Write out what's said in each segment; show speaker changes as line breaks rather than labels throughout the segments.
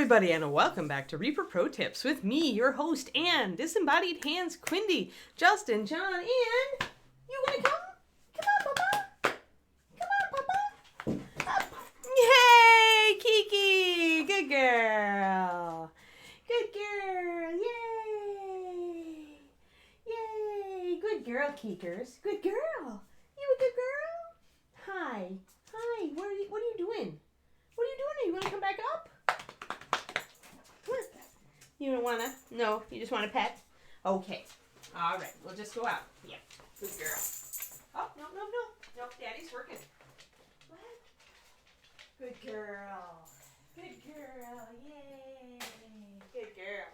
everybody, and welcome back to Reaper Pro Tips with me, your host, and Disembodied Hands, Quindy, Justin, John, and... You wanna come? Come on, Papa! Come on, Papa! Up. Yay, Kiki! Good girl! Good girl! Yay! Yay! Good girl, Keekers. Good girl! You a good girl? Hi. Hi. What are you doing? What are you doing? You want to come back up? Come on. You don't want to? No, you just want to pet? Okay. All right. We'll just go out. Yeah. Good girl. Oh, no. No, Daddy's working. What? Good girl. Good girl. Yay. Good girl.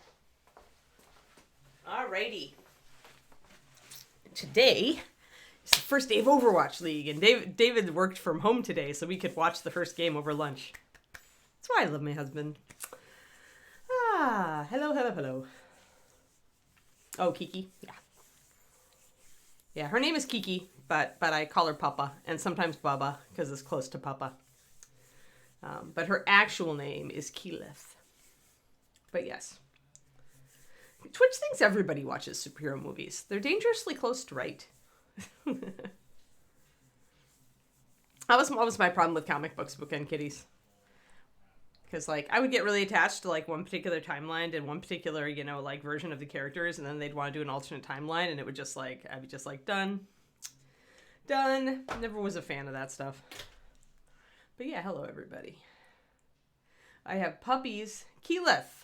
All righty. Today... it's the first day of Overwatch League, and David worked from home today, so we could watch the first game over lunch. That's why I love my husband. Ah, hello. Oh, Kiki, yeah. Yeah, her name is Kiki, but I call her Papa, and sometimes Baba, because it's close to Papa. But her actual name is Keyleth. But yes. Twitch thinks everybody watches superhero movies. They're dangerously close to right. That was always my problem with comic books, Bookend Kitties. Because, like, I would get really attached to, like, one particular timeline and one particular, you know, like, version of the characters, and then they'd want to do an alternate timeline, and it would just, like, I'd be just like, done. Never was a fan of that stuff. But yeah, hello, everybody. I have puppies. Keyleth.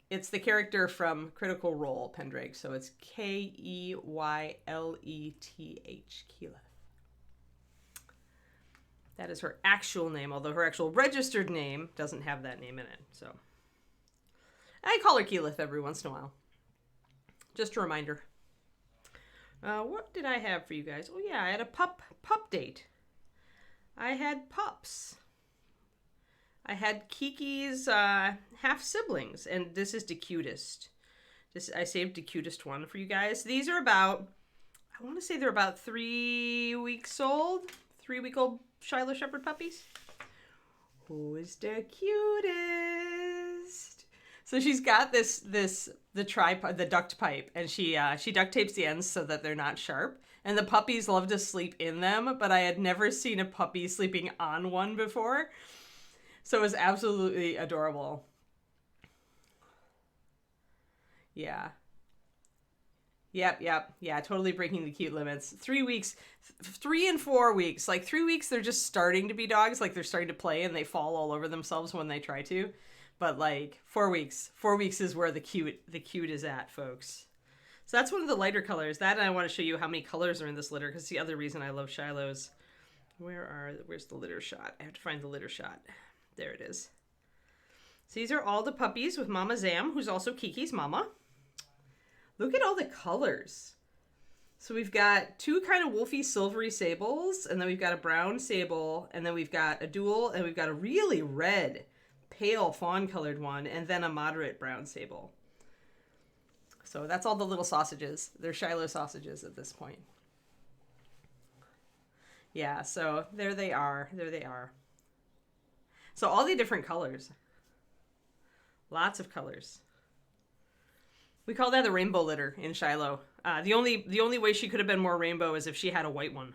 It's the character from Critical Role, Pendrake, so it's Keyleth. Keyleth. That is her actual name, although her actual registered name doesn't have that name in it, so. I call her Keyleth every once in a while. Just a reminder. What did I have for you guys? Oh yeah, I had a pup date. I had pups. I had Kiki's half-siblings, and this is the cutest. I saved the cutest one for you guys. These are about, I want to say they're about 3 weeks old. 3-week-old Shiloh Shepherd puppies. Who is the cutest? So she's got the tripod, the duct pipe, and she duct tapes the ends so that they're not sharp. And the puppies love to sleep in them, but I had never seen a puppy sleeping on one before. So it was absolutely adorable. Yeah. Yep. Yeah, totally breaking the cute limits. 3 weeks, 3 and 4 weeks. Like 3 weeks, they're just starting to be dogs. Like they're starting to play and they fall all over themselves when they try to. But like 4 weeks is where the cute is at, folks. So that's one of the lighter colors. That, and I want to show you how many colors are in this litter, because the other reason I love Shiloh's. Where's the litter shot? I have to find the litter shot. There it is. So these are all the puppies with Mama Zam, who's also Kiki's mama. Look at all the colors. So we've got 2 kind of wolfy silvery sables, and then we've got a brown sable, and then we've got a dual, and we've got a really red, pale fawn colored one, and then a moderate brown sable. So that's all the little sausages. They're Shiloh sausages at this point. Yeah, so there they are. So all the different colors. Lots of colors. We call that a rainbow litter in Shiloh. The only way she could have been more rainbow is if she had a white one.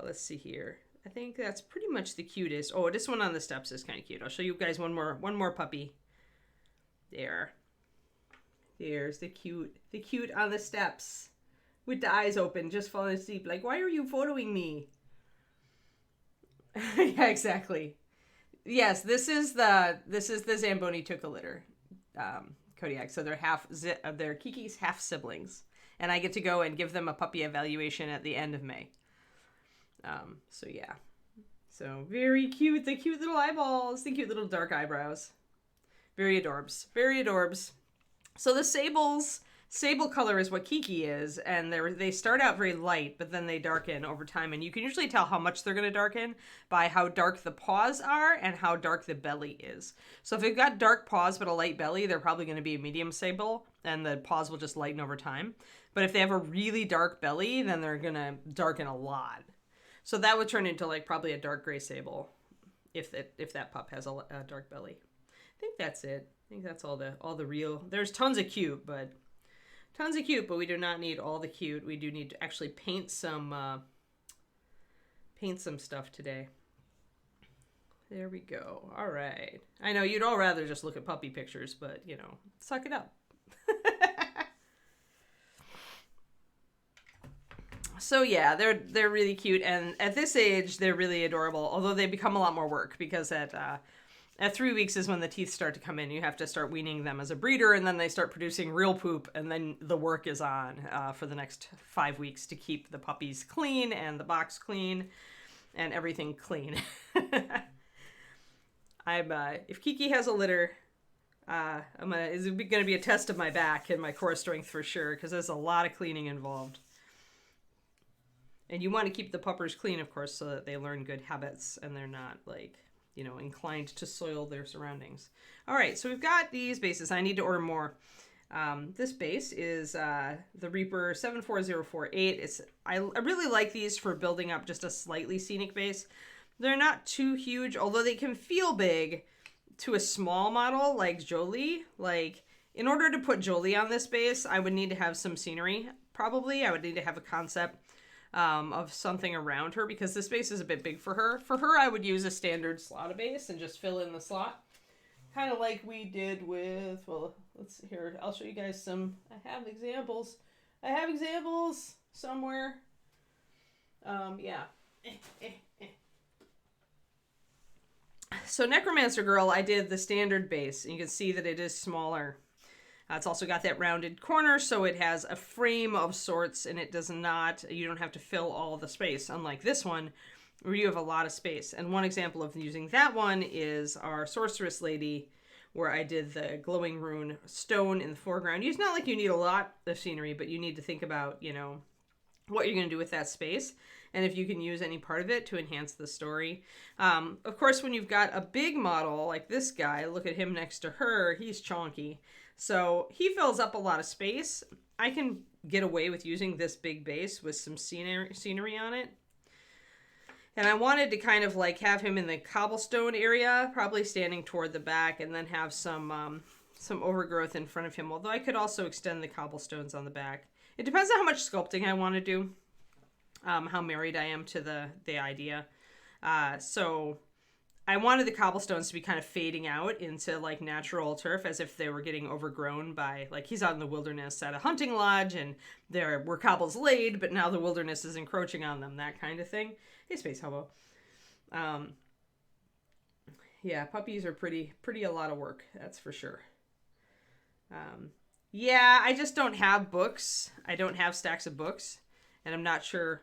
Let's see here. I think that's pretty much the cutest. Oh, this one on the steps is kind of cute. I'll show you guys one more puppy. There's the cute on the steps with the eyes open, just falling asleep. Like, why are you photoing me? Yeah, exactly. Yes, this is the Zamboni Tuca litter, Kodiak. So they're Kiki's half siblings, and I get to go and give them a puppy evaluation at the end of May. So yeah, so very cute. The cute little eyeballs, the cute little dark eyebrows, very adorbs. So the sable color is what Kiki is, and they start out very light, but then they darken over time, and you can usually tell how much they're going to darken by how dark the paws are and how dark the belly is. So if they've got dark paws but a light belly, they're probably going to be a medium sable, and the paws will just lighten over time. But if they have a really dark belly, then they're going to darken a lot. So that would turn into like probably a dark gray sable. if that pup has a dark belly. I think that's it. I think that's all the real. There's tons of cute, but we do not need all the cute. We do need to actually paint some stuff today. There we go. All right. I know you'd all rather just look at puppy pictures, but you know, suck it up. So yeah, they're really cute, and at this age they're really adorable. Although they become a lot more work because at 3 weeks is when the teeth start to come in. You have to start weaning them as a breeder, and then they start producing real poop, and then the work is on for the next 5 weeks to keep the puppies clean and the box clean and everything clean. If Kiki has a litter, it's gonna be a test of my back and my core strength for sure, because there's a lot of cleaning involved. And you want to keep the puppers clean, of course, so that they learn good habits and they're not, like, you know, inclined to soil their surroundings. All right, so we've got these bases. I need to order more. This base is the Reaper 74048. I really like these for building up just a slightly scenic base. They're not too huge, although they can feel big to a small model like Jolie. Like, in order to put Jolie on this base, I would need to have some scenery, probably. I would need to have a concept of something around her, because this base is a bit big for her. For her, I would use a standard slot base and just fill in the slot. Kind of like we did with, well, let's here, I'll show you guys some, I have examples somewhere. Yeah. So Necromancer Girl, I did the standard base, and you can see that it is smaller. It's also got that rounded corner, so it has a frame of sorts, and it does not, you don't have to fill all the space, unlike this one, where you have a lot of space. And one example of using that one is our Sorceress Lady, where I did the glowing rune stone in the foreground. It's not like you need a lot of scenery, but you need to think about, you know, what you're going to do with that space, and if you can use any part of it to enhance the story. Of course, when you've got a big model like this guy, look at him next to her, he's chonky. So he fills up a lot of space. I can get away with using this big base with some scenery on it. And I wanted to kind of like have him in the cobblestone area, probably standing toward the back, and then have some overgrowth in front of him. Although I could also extend the cobblestones on the back. It depends on how much sculpting I want to do, how married I am to the idea. So I wanted the cobblestones to be kind of fading out into like natural turf, as if they were getting overgrown by, like, he's out in the wilderness at a hunting lodge and there were cobbles laid, but now the wilderness is encroaching on them, that kind of thing. Hey, Space Hobo. Yeah, puppies are pretty a lot of work, that's for sure. Yeah, I just don't have books. I don't have stacks of books, and I'm not sure,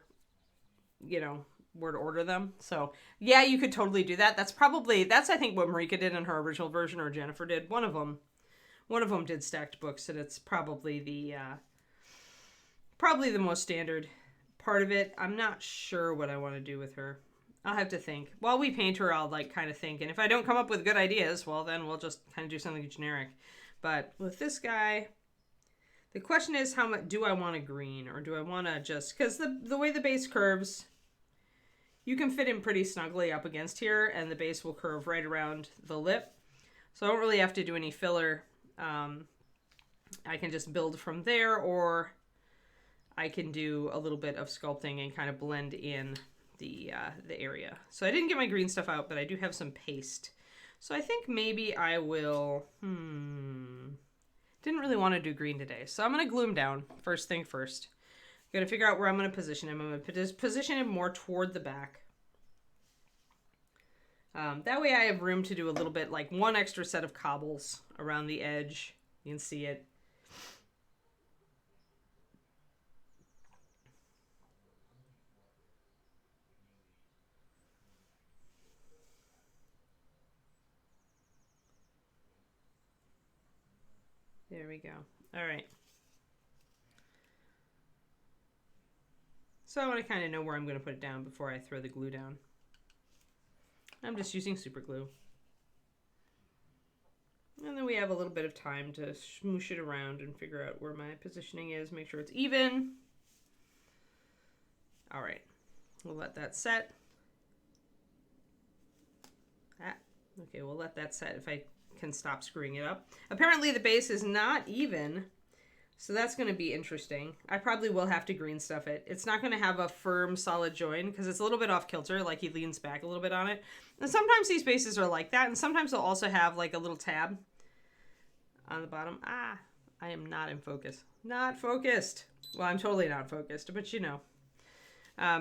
you know, where to order them. So yeah, you could totally do that. That's I think what Marika did in her original version, or Jennifer did. One of them did stacked books, and it's probably the most standard part of it. I'm not sure what I want to do with her. I'll have to think. While we paint her, I'll like kind of think, and if I don't come up with good ideas, well, then we'll just kind of do something generic. But with this guy, the question is, how much do I want a green, or do I want to just, because the way the base curves, you can fit him pretty snugly up against here, and the base will curve right around the lip. So I don't really have to do any filler. I can just build from there, or I can do a little bit of sculpting and kind of blend in the area. So I didn't get my green stuff out, but I do have some paste. So I think maybe I will, didn't really want to do green today. So I'm going to glue him down, first thing first. I'm going to figure out where I'm going to position him. I'm going to position him more toward the back. That way I have room to do a little bit, like one extra set of cobbles around the edge. You can see it. There we go. All right. So I want to kind of know where I'm going to put it down before I throw the glue down. I'm just using super glue. And then we have a little bit of time to smoosh it around and figure out where my positioning is, make sure it's even. All right, we'll let that set. Ah, okay, we'll let that set if I can stop screwing it up. Apparently the base is not even, so that's going to be interesting. I probably will have to green stuff it. It's not going to have a firm, solid join because it's a little bit off kilter, like he leans back a little bit on it. And sometimes these bases are like that, and sometimes they'll also have like a little tab on the bottom. Ah, I am not in focus. Not focused. Well, I'm totally not focused, but you know.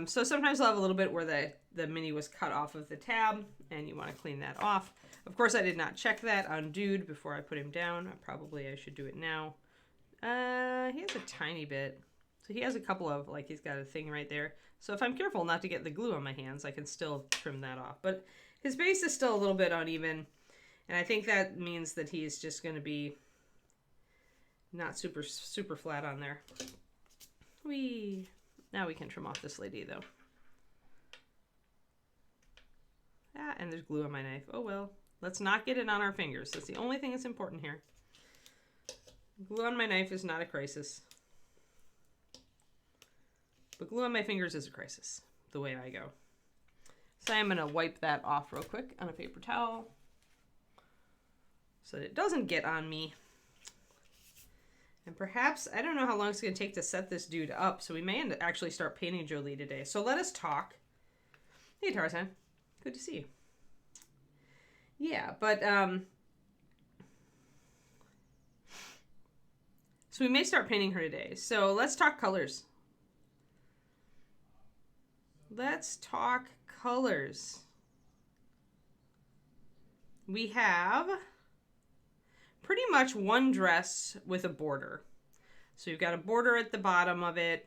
So sometimes I'll have a little bit where the mini was cut off of the tab, and you want to clean that off. Of course, I did not check that on Dude before I put him down. I should do it now. He has a tiny bit. So he has a couple of, like, he's got a thing right there. So if I'm careful not to get the glue on my hands, I can still trim that off. But his base is still a little bit uneven, and I think that means that he's just going to be not super, super flat on there. Now we can trim off this lady, though. Ah, and there's glue on my knife. Oh, well. Let's not get it on our fingers. That's the only thing that's important here. Glue on my knife is not a crisis. But glue on my fingers is a crisis, the way I go. So I'm going to wipe that off real quick on a paper towel so that it doesn't get on me. And perhaps, I don't know how long it's going to take to set this dude up, so we may actually start painting Jolie today. So let us talk. Hey, Tarzan. Good to see you. Yeah, but, so we may start painting her today. So let's talk colors. Let's talk colors. We have pretty much one dress with a border. So you've got a border at the bottom of it.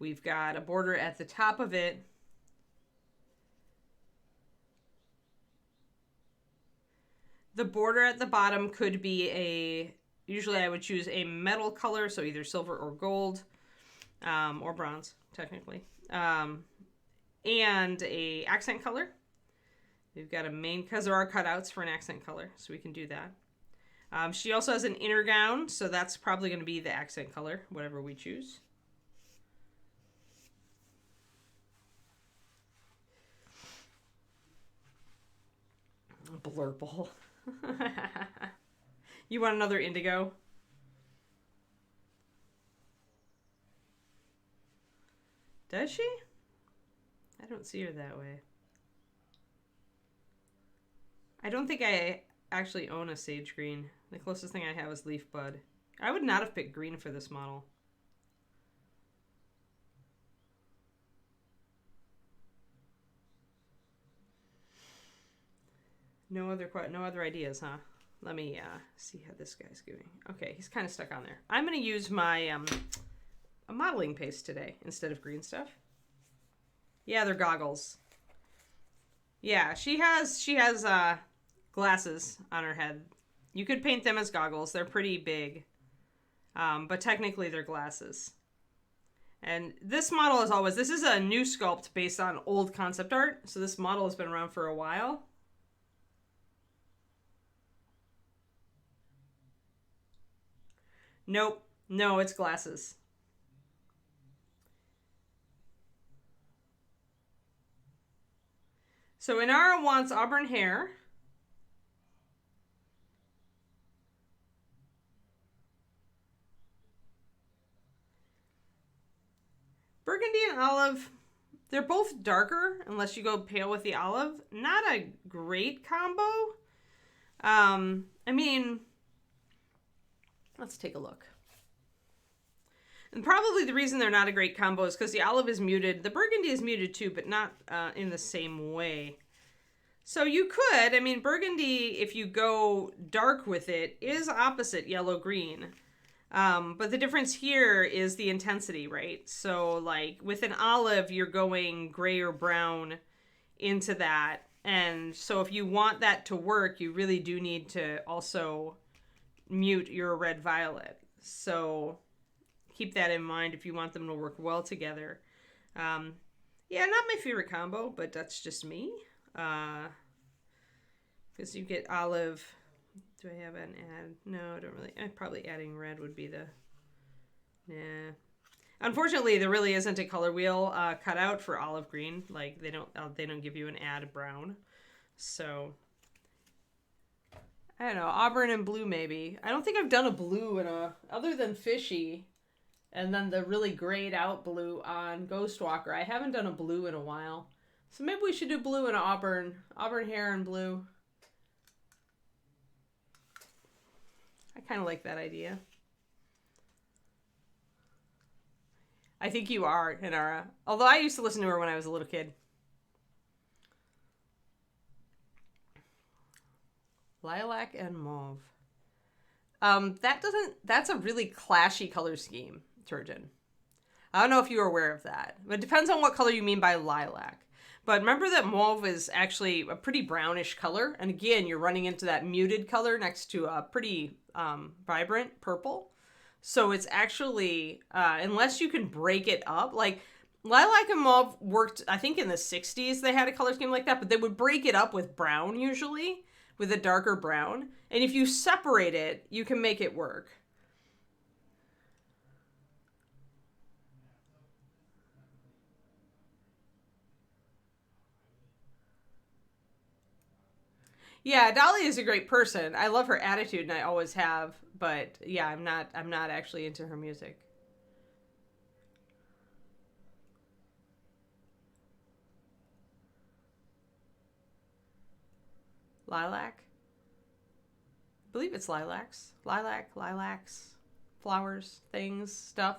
We've got a border at the top of it. The border at the bottom could be usually I would choose a metal color, so either silver or gold, or bronze, technically. And a accent color. We've got a main, because there are cutouts for an accent color, so we can do that. She also has an inner gown, so that's probably going to be the accent color, whatever we choose. Blurple. You want another indigo? Does she? I don't see her that way. I don't think I actually own a sage green. The closest thing I have is leaf bud. I would not have picked green for this model. No other ideas, huh? Let me see how this guy's doing. Okay, he's kind of stuck on there. I'm going to use my a modeling paste today instead of green stuff. Yeah, they're goggles. Yeah, she has glasses on her head. You could paint them as goggles. They're pretty big. But technically they're glasses. And this model this is a new sculpt based on old concept art. So this model has been around for a while. Nope. No, it's glasses. So Inara wants auburn hair. Burgundy and olive, they're both darker unless you go pale with the olive. Not a great combo. I mean, let's take a look. And probably the reason they're not a great combo is because the olive is muted. The burgundy is muted too, but not in the same way. So you could, I mean, burgundy, if you go dark with it, is opposite yellow-green. But the difference here is the intensity, right? So, like, with an olive, you're going gray or brown into that. And so if you want that to work, you really do need to also mute your red-violet. So keep that in mind if you want them to work well together. Yeah, not my favorite combo, but that's just me. Because you get olive. Do I have an ad? No, I don't really. Probably adding red would be the. Nah. Unfortunately, there really isn't a color wheel cut out for olive green. Like they don't give you an add brown. So, I don't know, auburn and blue maybe. I don't think I've done a blue other than fishy, and then the really grayed out blue on Ghostwalker. I haven't done a blue in a while. So maybe we should do blue and auburn hair and blue. I kind of like that idea. I think you are, Hinara. Although I used to listen to her when I was a little kid. Lilac and mauve. That's a really clashy color scheme, Turgeon. I don't know if you're aware of that. But it depends on what color you mean by lilac. But remember that mauve is actually a pretty brownish color. And again, you're running into that muted color next to a pretty vibrant purple. So it's actually, unless you can break it up, like lilac and mauve worked, I think in the 60s they had a color scheme like that, but they would break it up with brown usually, with a darker brown. And if you separate it, you can make it work. Yeah, Dolly is a great person. I love her attitude and I always have, but yeah, I'm not actually into her music. Lilac? I believe it's lilacs. Lilacs, flowers, things, stuff.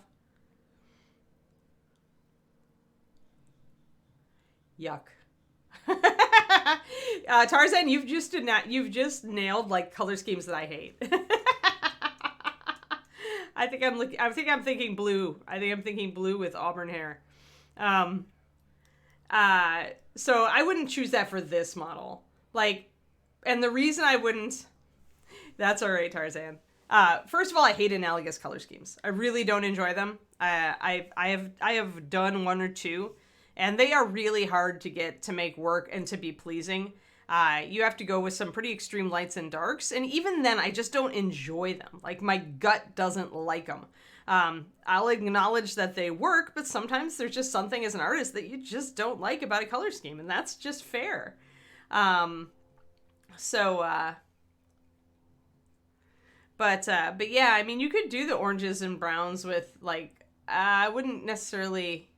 Yuck. Tarzan, you've just nailed like color schemes that I hate. I think I'm thinking blue. I think I'm thinking blue with auburn hair. Um, so I wouldn't choose that for this model. Like, and the reason I wouldn't, that's all right, Tarzan. First of all, I hate analogous color schemes. I really don't enjoy them. I have done one or two, and they are really hard to get to make work and to be pleasing. You have to go with some pretty extreme lights and darks, and even then, I just don't enjoy them. Like, my gut doesn't like them. I'll acknowledge that they work, but sometimes there's just something as an artist that you just don't like about a color scheme, and that's just fair. Um, so, but yeah, I mean, you could do the oranges and browns with like, I wouldn't necessarily,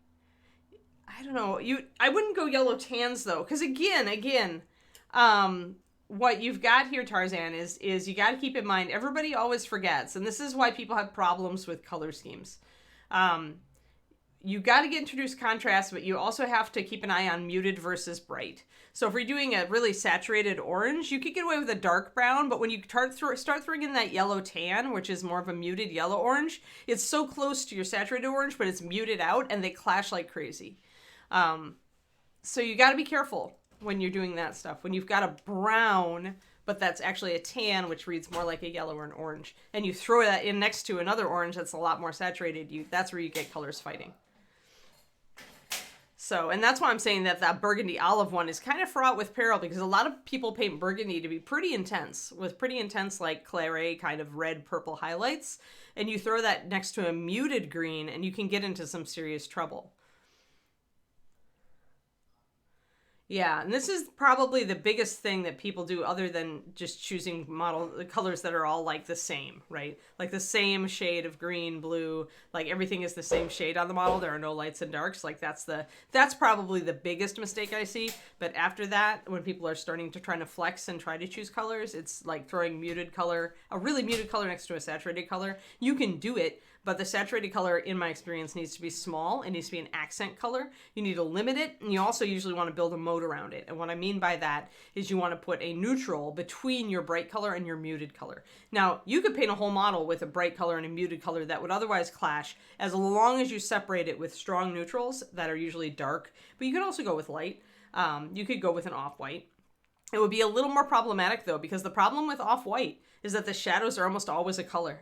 I don't know, I wouldn't go yellow tans though, because again, what you've got here, Tarzan, is you got to keep in mind, everybody always forgets, and this is why people have problems with color schemes. Um, you got to get introduced contrast, but you also have to keep an eye on muted versus bright. So if you're doing a really saturated orange, you could get away with a dark brown, but when you start throwing in that yellow tan, which is more of a muted yellow orange, it's so close to your saturated orange, but it's muted out, and they clash like crazy. So you got to be careful when you're doing that stuff. When you've got a brown, but that's actually a tan, which reads more like a yellow or an orange, and you throw that in next to another orange that's a lot more saturated, that's where you get colors fighting. So, and that's why I'm saying that that burgundy olive one is kind of fraught with peril, because a lot of people paint burgundy to be pretty intense, with pretty intense like claret kind of red purple highlights, and you throw that next to a muted green and you can get into some serious trouble. Yeah, and this is probably the biggest thing that people do other than just choosing model colors that are all like the same, right? Like the same shade of green, blue, like everything is the same shade on the model. There are no lights and darks. Like that's probably the biggest mistake I see. But after that, when people are starting to try to flex and try to choose colors, it's like throwing muted color, a really muted color next to a saturated color. You can do it, but the saturated color, in my experience, needs to be small. It needs to be an accent color. You need to limit it, and you also usually want to build a moat around it. And what I mean by that is you want to put a neutral between your bright color and your muted color. Now, you could paint a whole model with a bright color and a muted color that would otherwise clash, as long as you separate it with strong neutrals that are usually dark. But you could also go with light. You could go with an off-white. It would be a little more problematic, though, because the problem with off-white is that the shadows are almost always a color.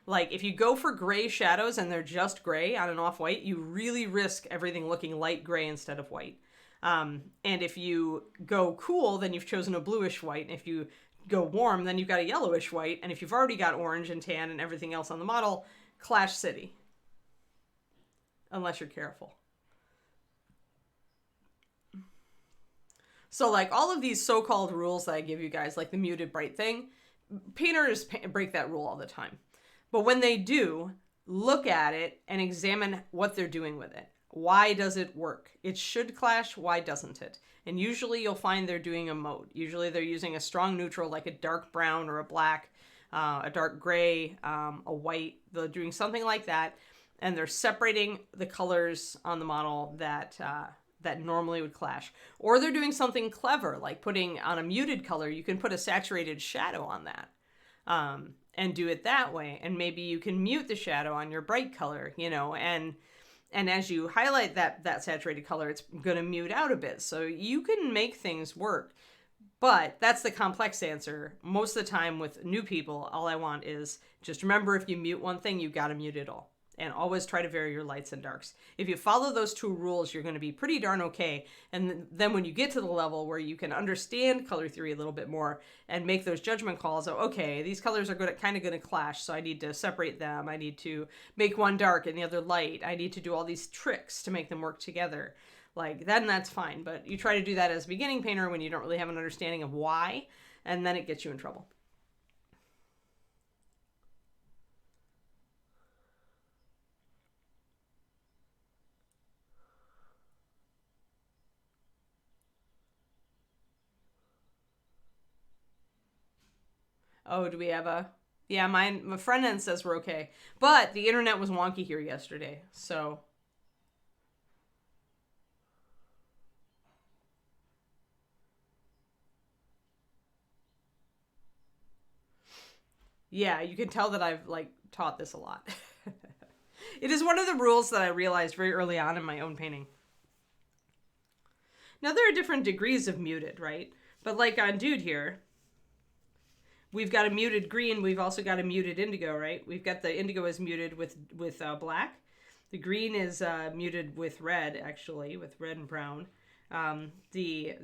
Like, if you go for gray shadows and they're just gray on an off-white, you really risk everything looking light gray instead of white. And if you go cool, then you've chosen a bluish white. And if you go warm, then you've got a yellowish white. And if you've already got orange and tan and everything else on the model, clash city. Unless you're careful. So like all of these so-called rules that I give you guys, like the muted bright thing, painters break that rule all the time. But when they do, look at it and examine what they're doing with it. Why does it work? It should clash. Why doesn't it? And usually you'll find they're doing a mode. Usually they're using a strong neutral like a dark brown or a black, a dark gray, a white. They're doing something like that. And they're separating the colors on the model that normally would clash. Or they're doing something clever, like putting on a muted color, you can put a saturated shadow on that. And do it that way. And maybe you can mute the shadow on your bright color, you know, and as you highlight that saturated color, it's going to mute out a bit. So you can make things work. But that's the complex answer. Most of the time with new people, all I want is just remember, if you mute one thing, you got to mute it all. And always try to vary your lights and darks. If you follow those two rules, you're going to be pretty darn okay. And then when you get to the level where you can understand color theory a little bit more and make those judgment calls of, okay, these colors are kind of going to clash, so I need to separate them. I need to make one dark and the other light. I need to do all these tricks to make them work together. Like, then that's fine. But you try to do that as a beginning painter when you don't really have an understanding of why, and then it gets you in trouble. Oh, do we have a... Yeah, my friend end says we're okay. But the internet was wonky here yesterday, so... Yeah, you can tell that I've, like, taught this a lot. It is one of the rules that I realized very early on in my own painting. Now, there are different degrees of muted, right? But like on Dude here... We've got a muted green. We've also got a muted indigo, right? We've got the indigo is muted with black. The green is muted with red, actually, with red and brown. The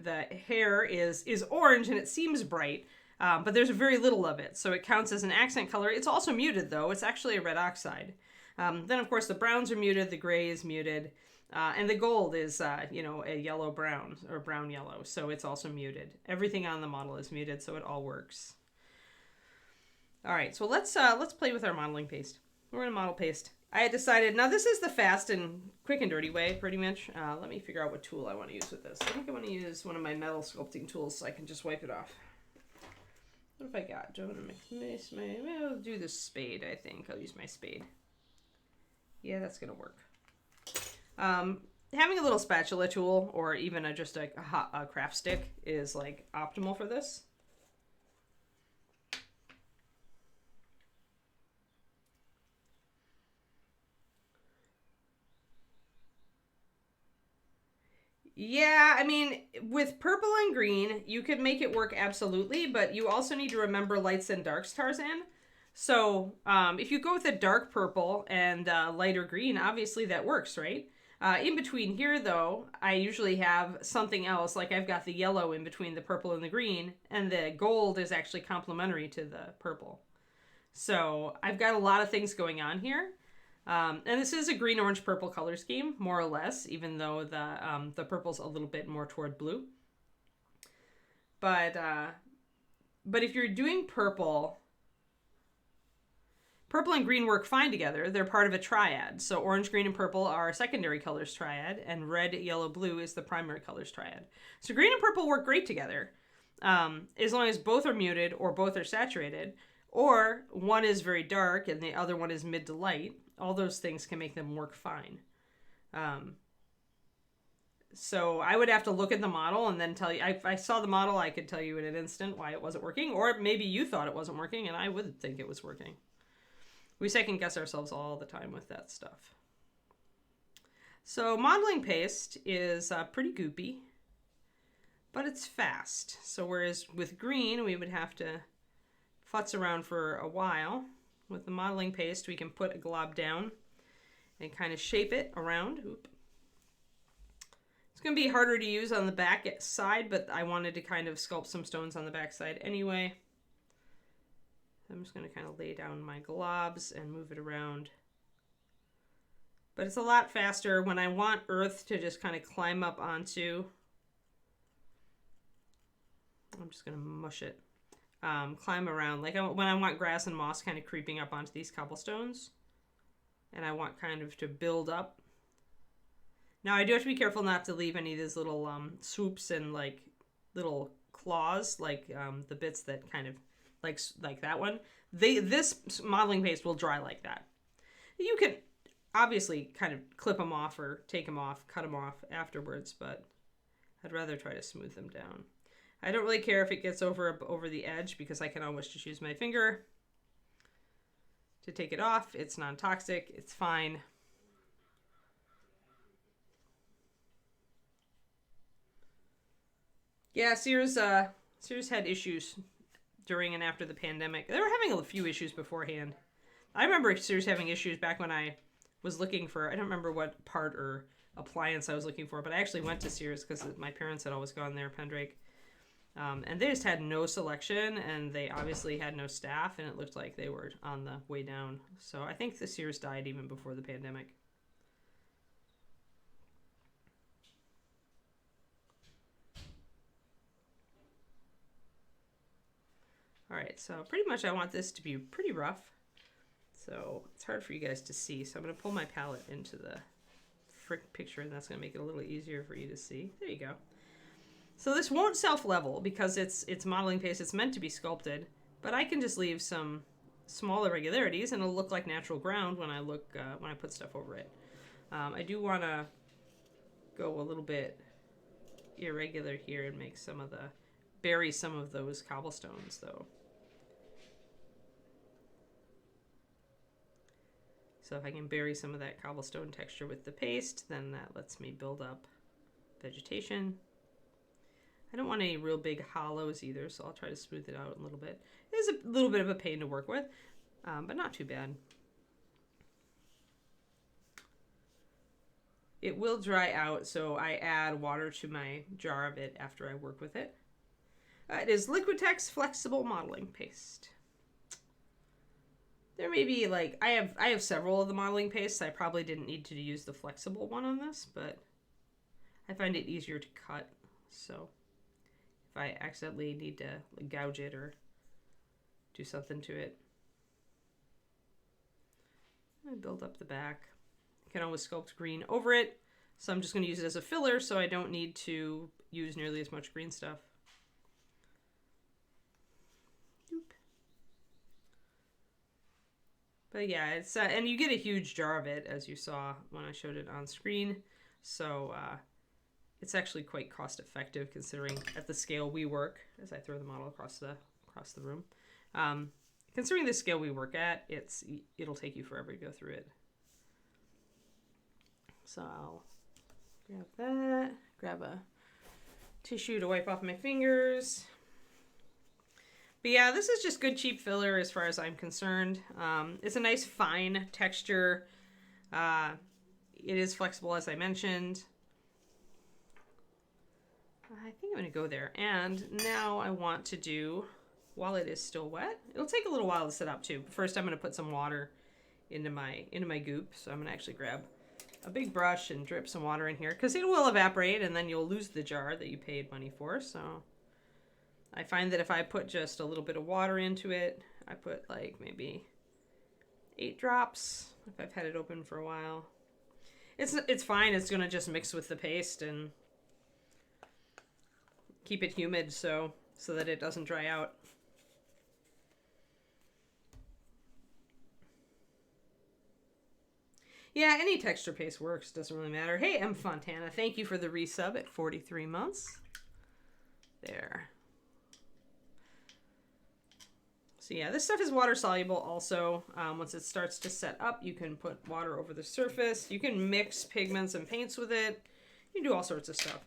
hair is orange, and it seems bright, but there's very little of it, so it counts as an accent color. It's also muted, though. It's actually a red oxide. Then, of course, the browns are muted. The gray is muted. And the gold is, a yellow-brown or brown-yellow, so it's also muted. Everything on the model is muted, so it all works. All right, so let's play with our modeling paste. We're going to model paste. I had decided, now this is the fast and quick and dirty way, pretty much. Let me figure out what tool I want to use with this. I think I want to use one of my metal sculpting tools so I can just wipe it off. What have I got? Do I want to make I'll do the spade, I think. I'll use my spade. Yeah, that's going to work. Having a little spatula tool or even just a craft stick is like optimal for this. Yeah, I mean, with purple and green, you could make it work absolutely, but you also need to remember lights and darks, Tarzan. So if you go with a dark purple and lighter green, obviously that works, right? In between here, though, I usually have something else, like I've got the yellow in between the purple and the green, and the gold is actually complementary to the purple. So I've got a lot of things going on here. And this is a green, orange, purple color scheme, more or less, even though the purple's a little bit more toward blue. But if you're doing purple and green work fine together. They're part of a triad. So orange, green, and purple are secondary colors triad, and red, yellow, blue is the primary colors triad. So green and purple work great together, as long as both are muted or both are saturated, or one is very dark and the other one is mid to light. All those things can make them work fine. So I would have to look at the model and then tell you. If I saw the model, I could tell you in an instant why it wasn't working, or maybe you thought it wasn't working and I would think it was working. We second guess ourselves all the time with that stuff. So modeling paste is pretty goopy, but it's fast. So whereas with green, we would have to futz around for a while. With the modeling paste, we can put a glob down and kind of shape it around. Oop. It's going to be harder to use on the back side, but I wanted to kind of sculpt some stones on the back side anyway. I'm just going to kind of lay down my globs and move it around. But it's a lot faster when I want earth to just kind of climb up onto I'm just going to mush it. Climb around. Like when I want grass and moss kind of creeping up onto these cobblestones. And I want kind of to build up. Now I do have to be careful not to leave any of these little swoops and like little claws, like the bits that kind of like that one. This modeling paste will dry like that. You can obviously kind of clip them off or take them off, cut them off afterwards, but I'd rather try to smooth them down. I don't really care if it gets over the edge because I can always just use my finger to take it off. It's non-toxic. It's fine. Yeah, Sears had issues during and after the pandemic. They were having a few issues beforehand. I remember Sears having issues back when I was looking for, I don't remember what part or appliance I was looking for, but I actually went to Sears because my parents had always gone there, Pendrake. And they just had no selection, and they obviously had no staff, and it looked like they were on the way down. So I think the Sears died even before the pandemic. All right, so pretty much I want this to be pretty rough. So it's hard for you guys to see. So I'm going to pull my palette into the picture, and that's going to make it a little easier for you to see. There you go. So this won't self-level because it's modeling paste. It's meant to be sculpted, but I can just leave some small irregularities, and it'll look like natural ground when I put stuff over it. I do want to go a little bit irregular here and make bury some of those cobblestones though. So if I can bury some of that cobblestone texture with the paste, then that lets me build up vegetation. I don't want any real big hollows either, so I'll try to smooth it out a little bit. It is a little bit of a pain to work with, but not too bad. It will dry out, so I add water to my jar of it after I work with it. It is Liquitex Flexible Modeling Paste. There may be I have several of the modeling pastes. I probably didn't need to use the flexible one on this, but I find it easier to cut, so if I accidentally need to gouge it or do something to it. I build up the back. I can always sculpt green over it, so I'm just going to use it as a filler so I don't need to use nearly as much green stuff. But yeah, it's and you get a huge jar of it, as you saw when I showed it on screen, so it's actually quite cost effective considering at the scale we work, as I throw the model across the room. Considering the scale we work at, it'll take you forever to go through it. So I'll grab that, grab a tissue to wipe off my fingers. But yeah, this is just good cheap filler as far as I'm concerned. It's a nice fine texture. It is flexible, as I mentioned. I think I'm going to go there. And now I want to do, while it is still wet, it'll take a little while to set up too. First, I'm going to put some water into my goop. So I'm going to actually grab a big brush and drip some water in here because it will evaporate and then you'll lose the jar that you paid money for. So I find that if I put just a little bit of water into it, I put like maybe 8 drops if I've had it open for a while. It's fine. It's going to just mix with the paste and keep it humid so that it doesn't dry out. Yeah, any texture paste works. Doesn't really matter. Hey, M. Fontana, thank you for the resub at 43 months. There. So yeah, this stuff is water soluble also. Once it starts to set up, you can put water over the surface. You can mix pigments and paints with it. You can do all sorts of stuff.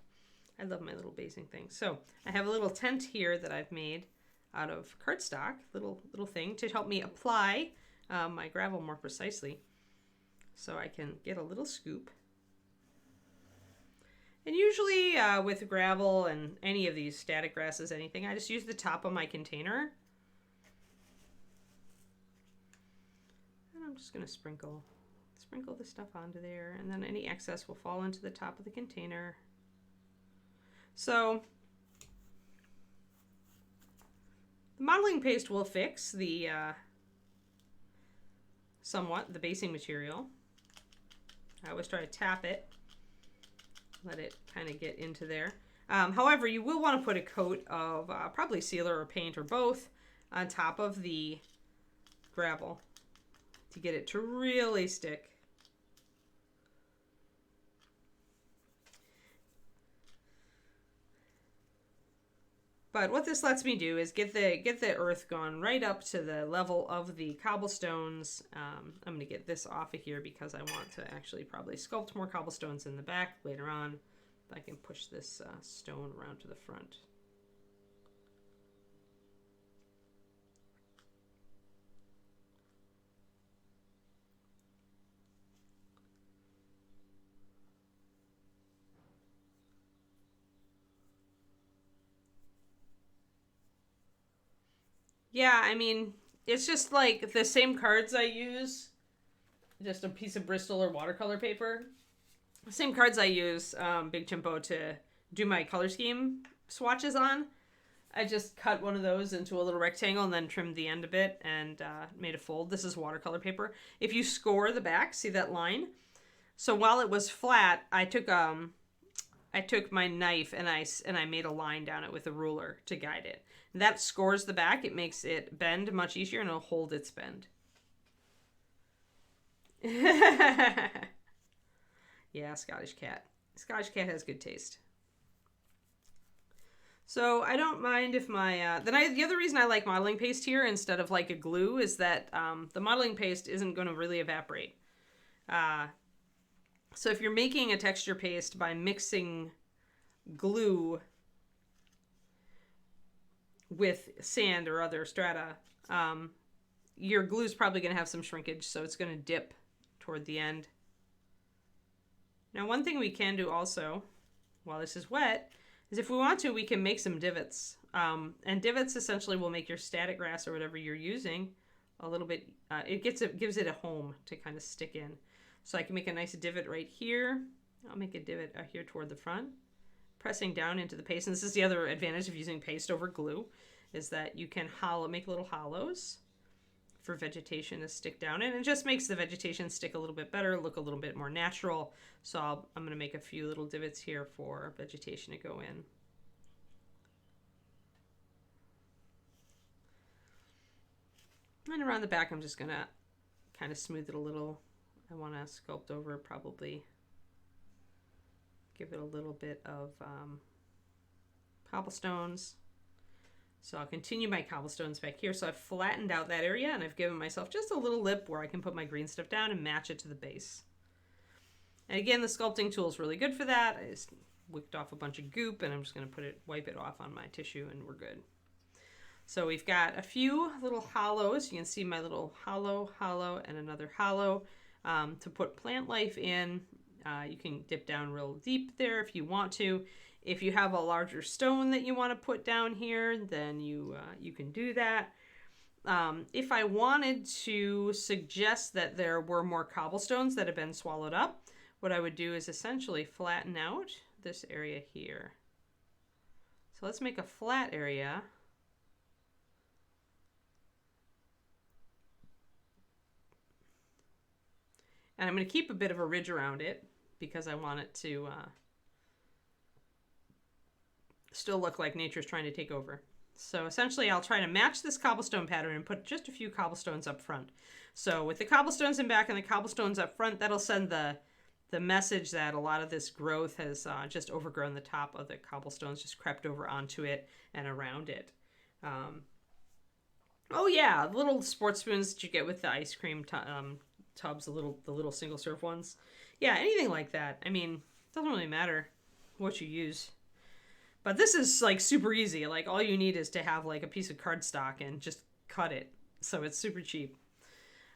I love my little basing thing. So I have a little tent here that I've made out of cardstock, little thing to help me apply my gravel more precisely. So I can get a little scoop. And usually with gravel and any of these static grasses, anything, I just use the top of my container. And I'm just going to sprinkle the stuff onto there, and then any excess will fall into the top of the container. So The modeling paste will fix the somewhat the basing material. I always try to tap it, let it kind of get into there. However, you will want to put a coat of probably sealer or paint or both on top of the gravel to get it to really stick. But what this lets me do is get the earth gone right up to the level of the cobblestones. I'm going to get this off of here because I want to actually probably sculpt more cobblestones in the back later on. I can push this stone around to the front. Yeah, I mean, it's just like the same cards I use, just a piece of Bristol or watercolor paper. The same cards I use, Big Chimpo, to do my color scheme swatches on. I just cut one of those into a little rectangle and then trimmed the end a bit and made a fold. This is watercolor paper. If you score the back, see that line? So while it was flat, I took my knife and I made a line down it with a ruler to guide it. That scores the back. It makes it bend much easier and it'll hold its bend. Yeah, Scottish cat. Scottish cat has good taste. So I don't mind if my... the other reason I like modeling paste here instead of like a glue is that the modeling paste isn't going to really evaporate. So if you're making a texture paste by mixing glue with sand or other strata, your glue is probably going to have some shrinkage, so it's going to dip toward the end. Now, one thing we can do also, while this is wet, is if we want to, we can make some divots. And divots essentially will make your static grass or whatever you're using a little bit, gives it a home to kind of stick in. So I can make a nice divot right here. I'll make a divot here toward the front, pressing down into the paste. And this is the other advantage of using paste over glue, is that you can make little hollows for vegetation to stick down in. It just makes the vegetation stick a little bit better, look a little bit more natural. So I'm going to make a few little divots here for vegetation to go in. And around the back, I'm just going to kind of smooth it a little. I want to sculpt over, probably give it a little bit of cobblestones. So I'll continue my cobblestones back here. So I've flattened out that area and I've given myself just a little lip where I can put my green stuff down and match it to the base. And again, the sculpting tool is really good for that. I just whipped off a bunch of goop and I'm just going to wipe it off on my tissue and we're good. So we've got a few little hollows. You can see my little hollow, and another hollow to put plant life in. You can dip down real deep there if you want to. If you have a larger stone that you want to put down here, then you can do that. If I wanted to suggest that there were more cobblestones that have been swallowed up, what I would do is essentially flatten out this area here. So let's make a flat area. And I'm going to keep a bit of a ridge around it because I want it to still look like nature's trying to take over. So essentially I'll try to match this cobblestone pattern and put just a few cobblestones up front. So with the cobblestones in back and the cobblestones up front, that'll send the message that a lot of this growth has just overgrown the top of the cobblestones, just crept over onto it and around it. Oh yeah, the little sports spoons that you get with the ice cream tubs, the little single serve ones. Yeah, anything like that. I mean, it doesn't really matter what you use. But this is like super easy. Like all you need is to have like a piece of cardstock and just cut it. So it's super cheap.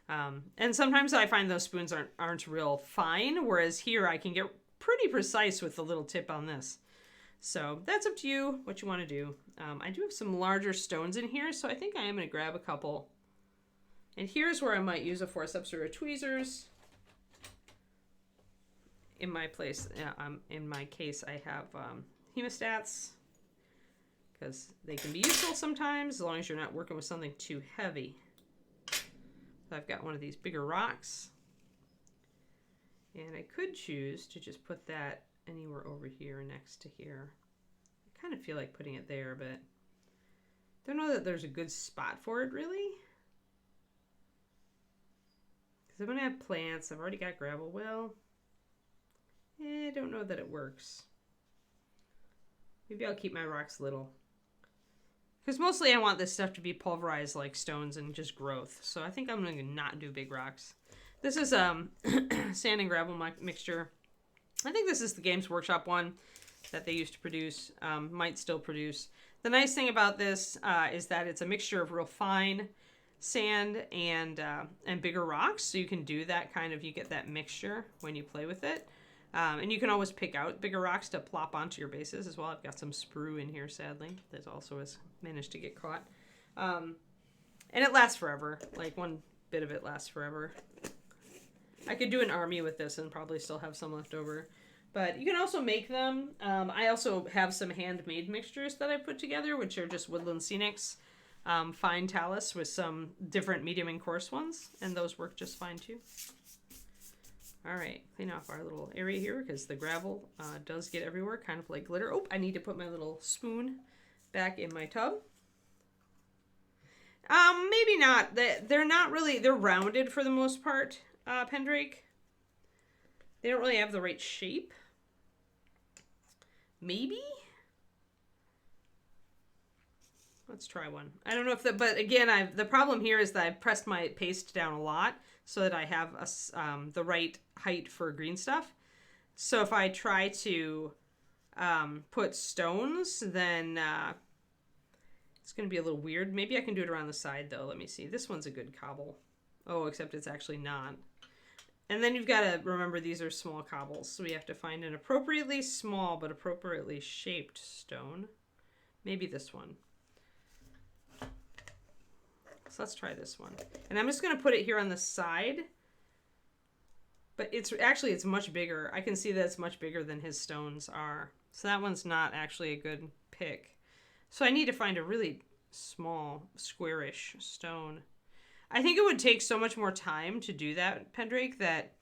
And sometimes I find those spoons aren't real fine, whereas here I can get pretty precise with the little tip on this. So that's up to you, what you want to do. I do have some larger stones in here, so I think I am going to grab a couple. And here's where I might use a forceps or a tweezers. In my case, I have hemostats. because they can be useful sometimes as long as you're not working with something too heavy. So I've got one of these bigger rocks, and I could choose to just put that anywhere over here next to here. I kind of feel like putting it there, but don't know that there's a good spot for it really. Because I'm going to have plants. I've already got gravel. Well, I don't know that it works. Maybe I'll keep my rocks little. Because mostly I want this stuff to be pulverized like stones and just growth. So I think I'm going to not do big rocks. This is sand and gravel mixture. I think this is the Games Workshop one that they used to produce. Might still produce. The nice thing about this is that it's a mixture of real fine sand and bigger rocks. So you can do that kind of, you get that mixture when you play with it. And you can always pick out bigger rocks to plop onto your bases as well. I've got some sprue in here, sadly. That also has managed to get caught. And it lasts forever. Like, one bit of it lasts forever. I could do an army with this and probably still have some left over. But you can also make them. I also have some handmade mixtures that I put together, which are just Woodland Scenics, fine talus with some different medium and coarse ones. And those work just fine, too. All right, clean off our little area here because the gravel does get everywhere, kind of like glitter. Oh, I need to put my little spoon back in my tub. Maybe not. They're not really, they're rounded for the most part, Pendrake. They don't really have the right shape. Maybe? Let's try one. I don't know if but again, the problem here is that I've pressed my paste down a lot so that I have the right height for green stuff. So if I try to put stones, then it's going to be a little weird. Maybe I can do it around the side, though. Let me see. This one's a good cobble. Oh, except it's actually not. And then you've got to remember these are small cobbles. So we have to find an appropriately small but appropriately shaped stone. Maybe this one. So let's try this one. And I'm just going to put it here on the side. But it's much bigger. I can see that it's much bigger than his stones are. So that one's not actually a good pick. So I need to find a really small, squarish stone. I think it would take so much more time to do that, Pendrake, that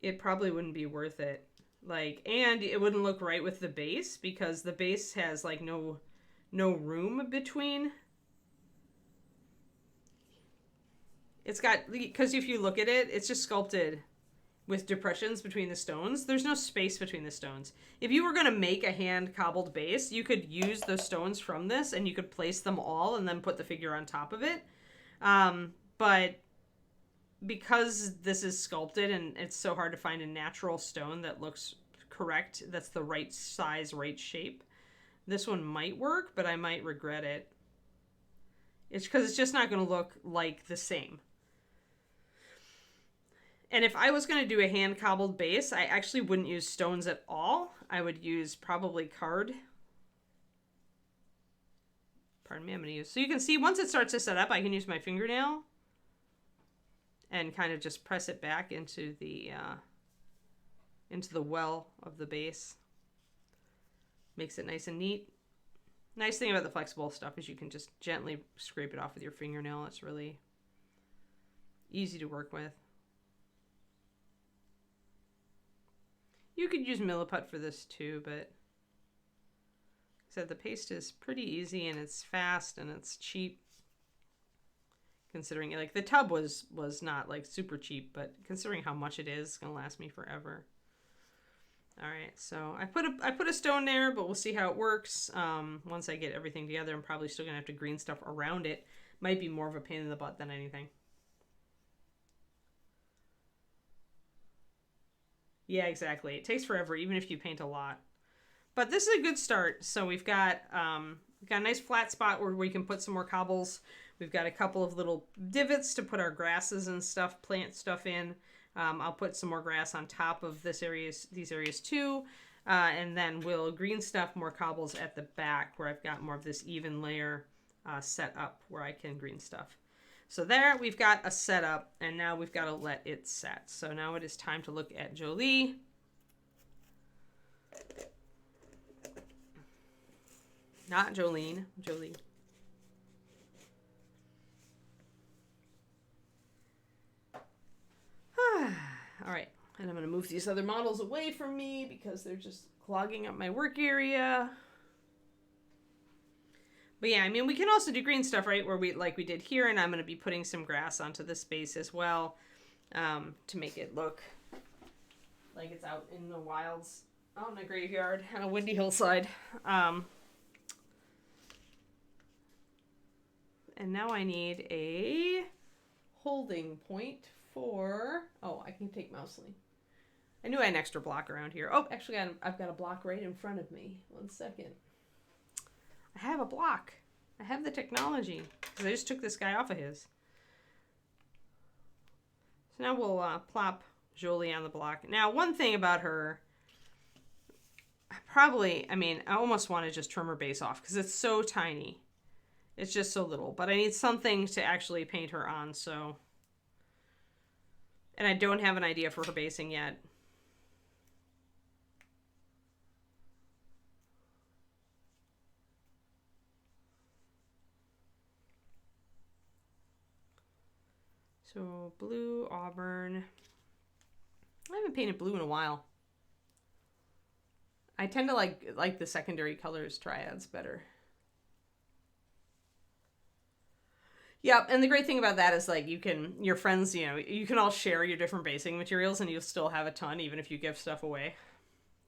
it probably wouldn't be worth it. Like, and it wouldn't look right with the base because the base has like no room between. It's got, because if you look at it, it's just sculpted with depressions between the stones. There's no space between the stones. If you were going to make a hand cobbled base, you could use those stones from this and you could place them all and then put the figure on top of it. But because this is sculpted and it's so hard to find a natural stone that looks correct, that's the right size, right shape, this one might work, but I might regret it. It's because it's just not going to look like the same. And if I was going to do a hand cobbled base, I actually wouldn't use stones at all. I would use probably card. Pardon me, I'm going to use... So you can see once it starts to set up, I can use my fingernail and kind of just press it back into the well of the base. Makes it nice and neat. Nice thing about the flexible stuff is you can just gently scrape it off with your fingernail. It's really easy to work with. You could use Milliput for this too, but like I said, the paste is pretty easy and it's fast and it's cheap. Considering, like, the tub was not like super cheap, but considering how much it is, it's gonna last me forever. All right, so I put a stone there, but we'll see how it works. Once I get everything together, I'm probably still gonna have to green stuff around it. Might be more of a pain in the butt than anything. Yeah, exactly. It takes forever, even if you paint a lot. But this is a good start. So we've got a nice flat spot where we can put some more cobbles. We've got a couple of little divots to put our grasses and stuff, plant stuff in. I'll put some more grass on top of these areas too. And then we'll green stuff more cobbles at the back where I've got more of this even layer set up where I can green stuff. So there we've got a setup, and now we've got to let it set. So now it is time to look at Jolie. Not Jolene. Jolie. All right. And I'm going to move these other models away from me because they're just clogging up my work area. But yeah, I mean, we can also do green stuff, right? Where we, like we did here, and I'm going to be putting some grass onto this space as well to make it look like it's out in the wilds, out in a graveyard, on a windy hillside. And now I need a holding point for, oh, I can take mouseling. I knew I had an extra block around here. Oh, actually, I've got a block right in front of me. 1 second. I have a block. I have the technology. Because I just took this guy off of his. So now we'll plop Jolie on the block. Now, one thing about her, I almost want to just trim her base off because it's so tiny. It's just so little. But I need something to actually paint her on, so. And I don't have an idea for her basing yet. So blue, auburn. I haven't painted blue in a while. I tend to like the secondary colors triads better. Yep, and the great thing about that is like your friends, you can all share your different basing materials and you'll still have a ton even if you give stuff away.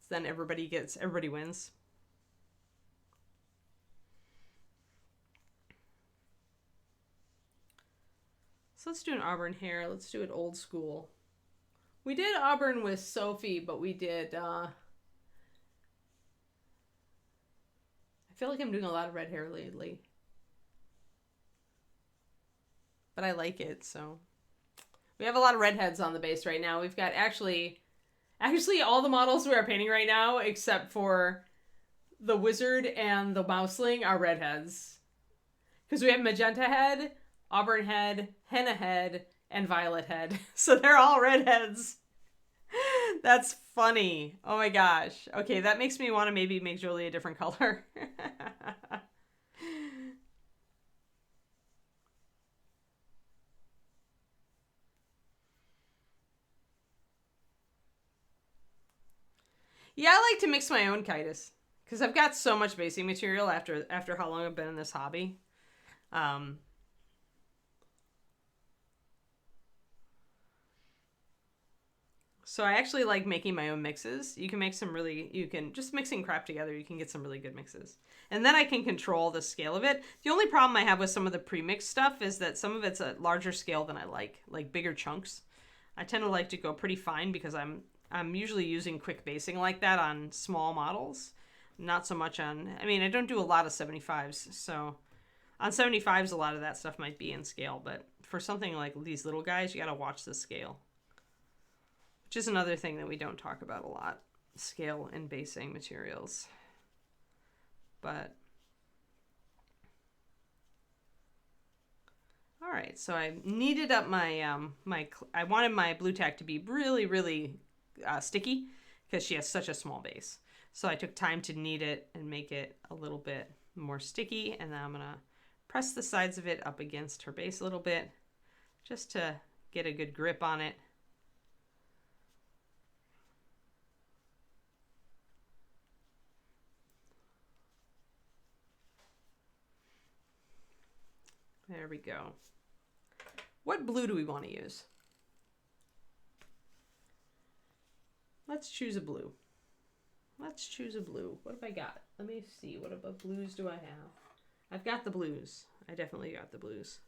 So then everybody wins. So let's do an auburn hair. Let's do it old school. We did auburn with Sophie, but we did, I feel like I'm doing a lot of red hair lately. But I like it, so. We have a lot of redheads on the base right now. We've got actually all the models we are painting right now, except for the wizard and the mouseling, are redheads. Because we have magenta head, auburn head, henna head, and violet head. So they're all redheads. That's funny. Oh my gosh. Okay, that makes me want to maybe make Jolie a different color. Yeah, I like to mix my own chitis because I've got so much basing material after how long I've been in this hobby. So I actually like making my own mixes. You can just mixing crap together, you can get some really good mixes. And then I can control the scale of it. The only problem I have with some of the pre-mixed stuff is that some of it's a larger scale than I like bigger chunks. I tend to like to go pretty fine because I'm usually using quick basing like that on small models. Not so much on, I don't do a lot of 75s, so on 75s a lot of that stuff might be in scale, but for something like these little guys, you gotta watch the scale. Which is another thing that we don't talk about a lot, scale and basing materials. But, all right, so I kneaded up my, I wanted my blue tack to be really, really sticky because she has such a small base. So I took time to knead it and make it a little bit more sticky. And then I'm gonna press the sides of it up against her base a little bit just to get a good grip on it. There we go. What blue do we want to use? Let's choose a blue. Let's choose a blue. What have I got? Let me see. What blues do I have? I've got the blues. I definitely got the blues.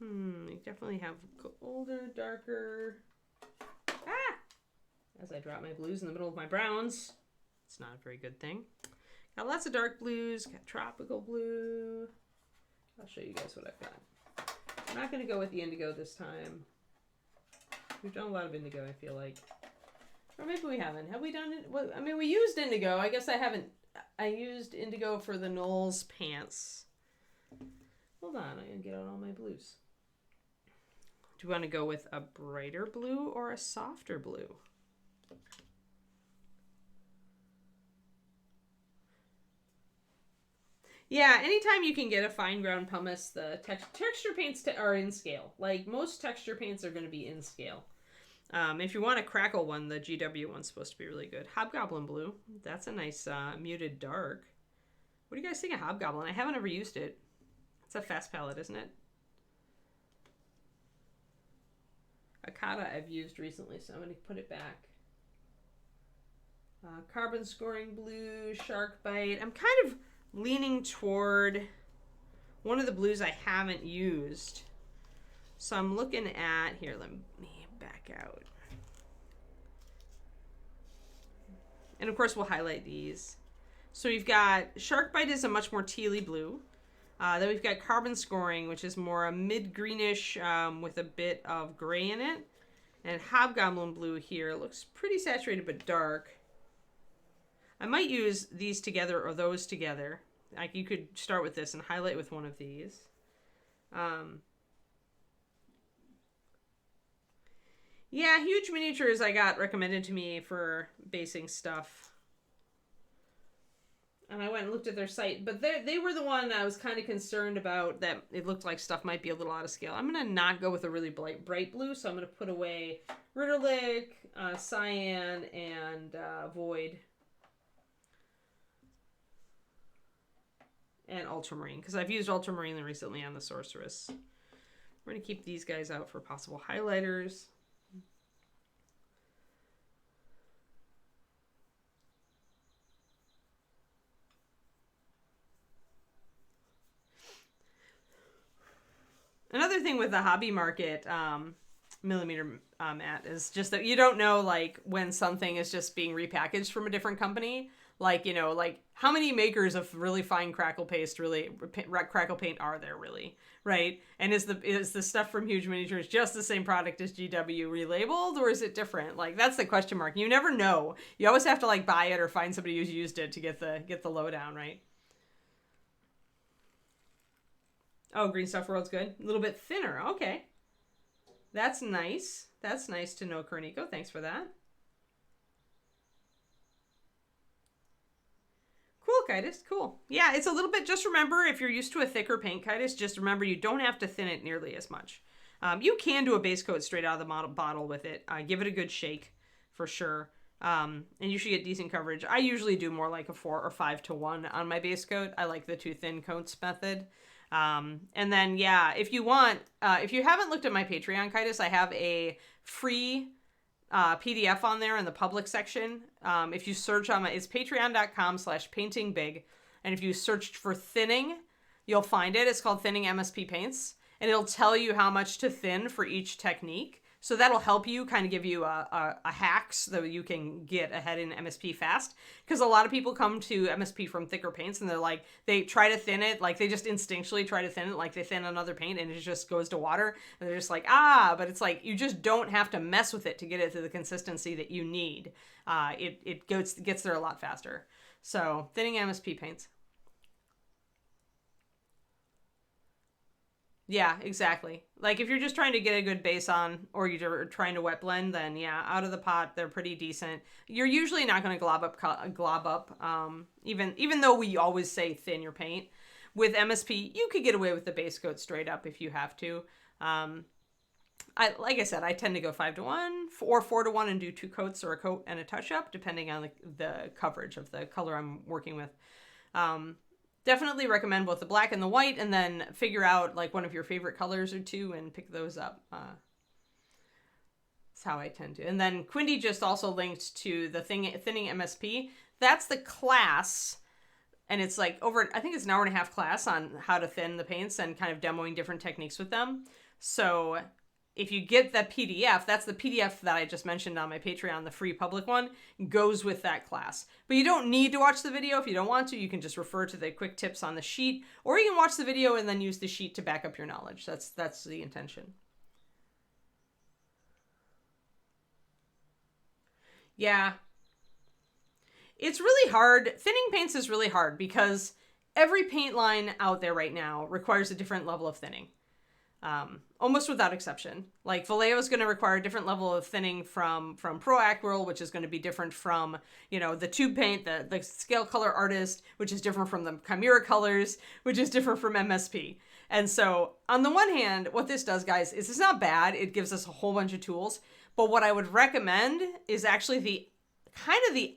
You definitely have older, darker. Ah! As I drop my blues in the middle of my browns. It's not a very good thing. Got lots of dark blues. Got tropical blue. I'll show you guys what I've got. I'm not going to go with the indigo this time. We've done a lot of indigo, I feel like. Or maybe we haven't. Have we done it? Well, we used indigo. I guess I haven't. I used indigo for the Knowles pants. Hold on. I'm going to get out all my blues. Do you want to go with a brighter blue or a softer blue? Yeah, anytime you can get a fine ground pumice, the texture paints are in scale. Like, most texture paints are going to be in scale. If you want a crackle one, the GW one's supposed to be really good. Hobgoblin Blue. That's a nice muted dark. What do you guys think of Hobgoblin? I haven't ever used it. It's a fast palette, isn't it? Akata I've used recently, so I'm going to put it back. Carbon Scoring Blue, Shark Bite. I'm kind of leaning toward one of the blues I haven't used. So I'm looking at, here, let me back out. And of course we'll highlight these. So we've got Shark Bite is a much more tealy blue. Then we've got Carbon Scoring, which is more a mid-greenish with a bit of gray in it. And Hobgoblin Blue here looks pretty saturated but dark. I might use these together or those together. Like, you could start with this and highlight with one of these. Yeah, Huge Miniatures I got recommended to me for basing stuff. And I went and looked at their site, but they were the one I was kind of concerned about, that it looked like stuff might be a little out of scale. I'm going to not go with a really bright blue, so I'm going to put away Ritterlich, Cyan, and Void. And Ultramarine, because I've used Ultramarine recently on the Sorceress. We're going to keep these guys out for possible highlighters. Another thing with the hobby market millimeter mat is just that you don't know, like, when something is just being repackaged from a different company. Like, you know, like, how many makers of really fine crackle paint are there, really, right? And is the stuff from Huge Miniatures just the same product as GW relabeled, or is it different? Like, that's the question mark. You never know. You always have to, like, buy it or find somebody who's used it to get the lowdown, right? Oh, Green Stuff World's good. A little bit thinner. Okay. That's nice. That's nice to know, Cornico. Thanks for that. Cool, Kitus. Cool. Yeah, it's a little bit, just remember, if you're used to a thicker paint, Kitus, just remember you don't have to thin it nearly as much. You can do a base coat straight out of the bottle with it. Give it a good shake, for sure. And you should get decent coverage. I usually do more like a 4 or 5 to 1 on my base coat. I like the 2 thin coats method. And then, yeah, if you want, if you haven't looked at my Patreon, Kitus, I have a free PDF on there in the public section. If you search on it's patreon.com/paintingbig. And if you search for thinning, you'll find it. It's called Thinning MSP Paints. And it'll tell you how much to thin for each technique. So that'll help you, kind of give you a hack so that you can get ahead in MSP fast. Because a lot of people come to MSP from thicker paints and they're like, they try to thin it, like they just instinctually try to thin it, like they thin another paint and it just goes to water. And they're just like, but it's like, you just don't have to mess with it to get it to the consistency that you need. It gets there a lot faster. So, thinning MSP paints. Yeah, exactly. Like, if you're just trying to get a good base on, or you're trying to wet blend, then yeah, out of the pot, they're pretty decent. You're usually not going to glob up, even though we always say thin your paint. With MSP, you could get away with the base coat straight up if you have to. Like I said, I tend to go 5 to 1 or 4 to 1 and do 2 coats or a coat and a touch up, depending on the coverage of the color I'm working with. Definitely recommend both the black and the white, and then figure out like one of your favorite colors or 2 and pick those up. That's how I tend to. And then Quindy just also linked to the Thinning MSP. That's the class, and it's like I think it's an hour and a half class on how to thin the paints and kind of demoing different techniques with them. So if you get that PDF, that's the PDF that I just mentioned on my Patreon, the free public one, goes with that class. But you don't need to watch the video if you don't want to. You can just refer to the quick tips on the sheet, or you can watch the video and then use the sheet to back up your knowledge. That's the intention. Yeah. It's really hard. Thinning paints is really hard because every paint line out there right now requires a different level of thinning. almost without exception. Like Vallejo is going to require a different level of thinning from Pro Aquarel, which is going to be different from, the tube paint, the scale color artist, which is different from the Chimera colors, which is different from MSP. And so on the one hand, what this does, guys, is it's not bad. It gives us a whole bunch of tools. But what I would recommend is actually the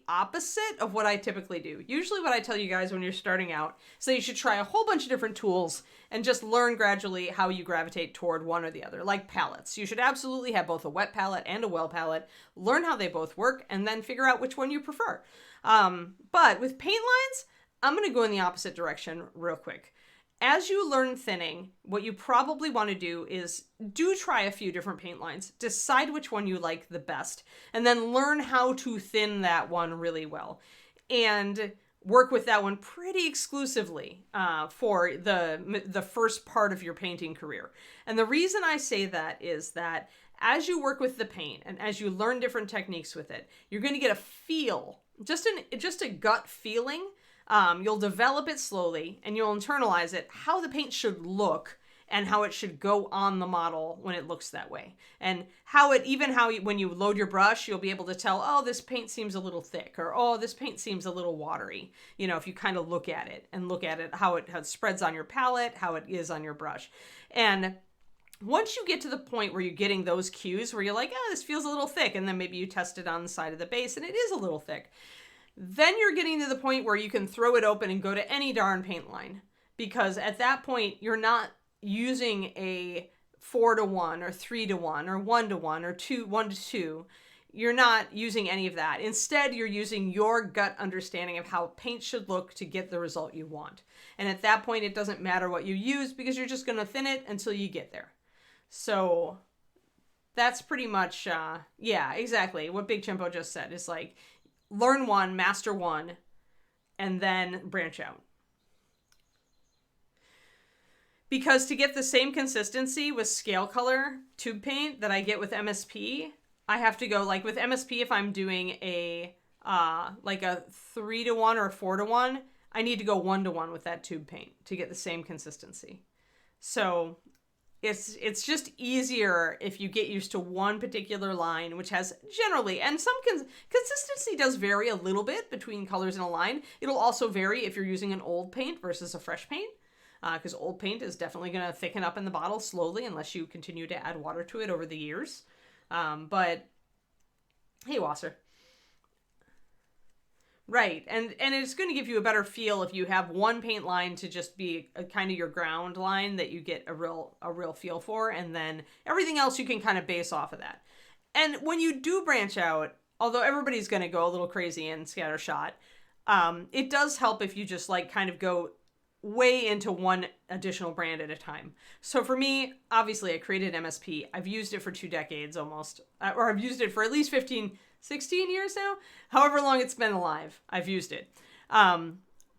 opposite of what I typically do. Usually what I tell you guys when you're starting out is that you should try a whole bunch of different tools and just learn gradually how you gravitate toward one or the other. Like palettes. You should absolutely have both a wet palette and a well palette. Learn how they both work and then figure out which one you prefer. But with paint lines, I'm going to go in the opposite direction real quick. As you learn thinning, what you probably want to do is try a few different paint lines, decide which one you like the best, and then learn how to thin that one really well. And work with that one pretty exclusively for the first part of your painting career. And the reason I say that is that as you work with the paint and as you learn different techniques with it, you're going to get a feel, just a gut feeling. You'll develop it slowly and you'll internalize it, how the paint should look and how it should go on the model when it looks that way. And when you load your brush, you'll be able to tell, oh, this paint seems a little thick, or, oh, this paint seems a little watery. If you kind of look at it, how it spreads on your palette, how it is on your brush. And once you get to the point where you're getting those cues where you're like, oh, this feels a little thick, and then maybe you test it on the side of the base and it is a little thick, then you're getting to the point where you can throw it open and go to any darn paint line. Because at that point, you're not using a 4-to-1 or 3-to-1 or 1-to-1 or 1-to-2. You're not using any of that. Instead, you're using your gut understanding of how paint should look to get the result you want. And at that point, it doesn't matter what you use because you're just going to thin it until you get there. So that's pretty much, yeah, exactly what Big Chimpo just said. Is like, learn one, master one, and then branch out. Because to get the same consistency with scale color tube paint that I get with MSP, I have to go, like with MSP, if I'm doing a 3-to-1 or a 4-to-1, I need to go 1-to-1 with that tube paint to get the same consistency. So it's just easier if you get used to one particular line, which has generally, and some consistency does vary a little bit between colors in a line. It'll also vary if you're using an old paint versus a fresh paint, because old paint is definitely going to thicken up in the bottle slowly unless you continue to add water to it over the years. But hey, Wasser. Right, and it's going to give you a better feel if you have one paint line to just be a kind of your ground line that you get a real feel for, and then everything else you can kind of base off of that. And when you do branch out, although everybody's going to go a little crazy and scattershot, it does help if you just like kind of go way into one additional brand at a time. So for me, obviously I created MSP. I've used it for 2 decades almost, or I've used it for at least 16 years now, however long it's been alive, I've used it. But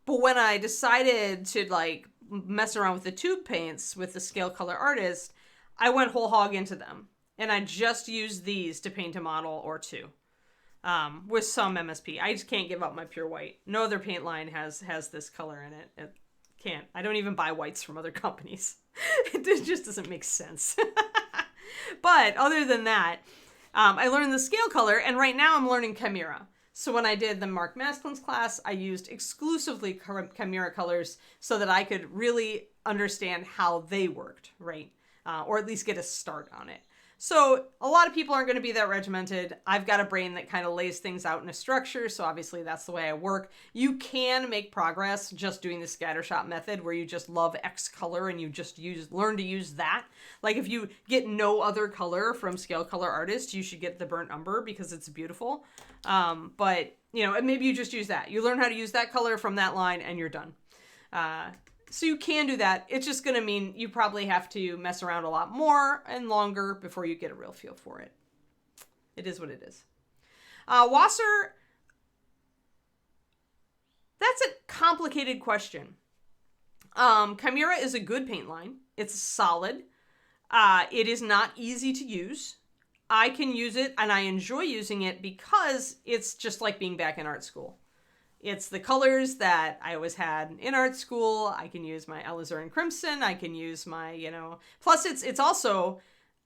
when I decided to like mess around with the tube paints with the scale color artist, I went whole hog into them. And I just used these to paint a model or two with some MSP. I just can't give up my pure white. No other paint line has this color in it. It can't. I don't even buy whites from other companies. It just doesn't make sense. But other than that, I learned the scale color, and right now I'm learning Chimera. So when I did the Mark Masklin's class, I used exclusively Chimera colors so that I could really understand how they worked, right? Or at least get a start on it. So a lot of people aren't going to be that regimented. I've got a brain that kind of lays things out in a structure, so obviously that's the way I work. You can make progress just doing the scattershot method where you just love X color and you just learn to use that. Like if you get no other color from Scale Color Artist, you should get the Burnt Umber because it's beautiful. But, maybe you just use that. You learn how to use that color from that line and you're done. So you can do that. It's just going to mean you probably have to mess around a lot more and longer before you get a real feel for it. It is what it is. Wasser, that's a complicated question. Chimera is a good paint line. It's solid. It is not easy to use. I can use it and I enjoy using it because it's just like being back in art school. It's the colors that I always had in art school. I can use my alizarin crimson. I can use my, you know, plus it's also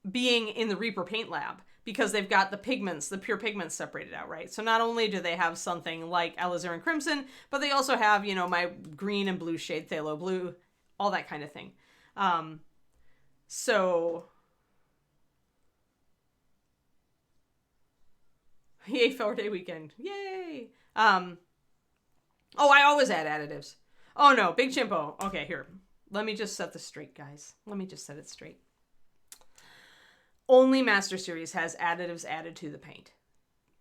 being in the Reaper paint lab because they've got the pigments, the pure pigments separated out, right? So not only do they have something like alizarin crimson, but they also have, you know, my green and blue shade, phthalo blue, all that kind of thing. So yay, 4-day weekend. Yay. Oh, I always add additives. Oh no, Big Chimpo. Okay, here. Let me just set this straight, guys. Let me just set it straight. Only Master Series has additives added to the paint.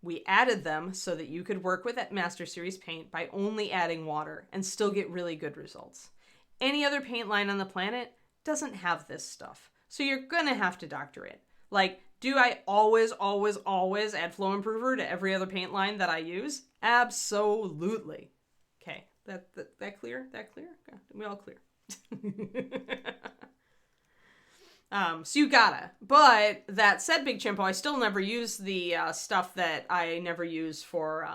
We added them so that you could work with that Master Series paint by only adding water and still get really good results. Any other paint line on the planet doesn't have this stuff. So you're gonna have to doctor it. Like, do I always add Flow Improver to every other paint line that I use? Absolutely. Okay, that clear? That clear? Okay. We all clear. So you gotta. But that said, Big Chimpo, I still never use the stuff that I never use for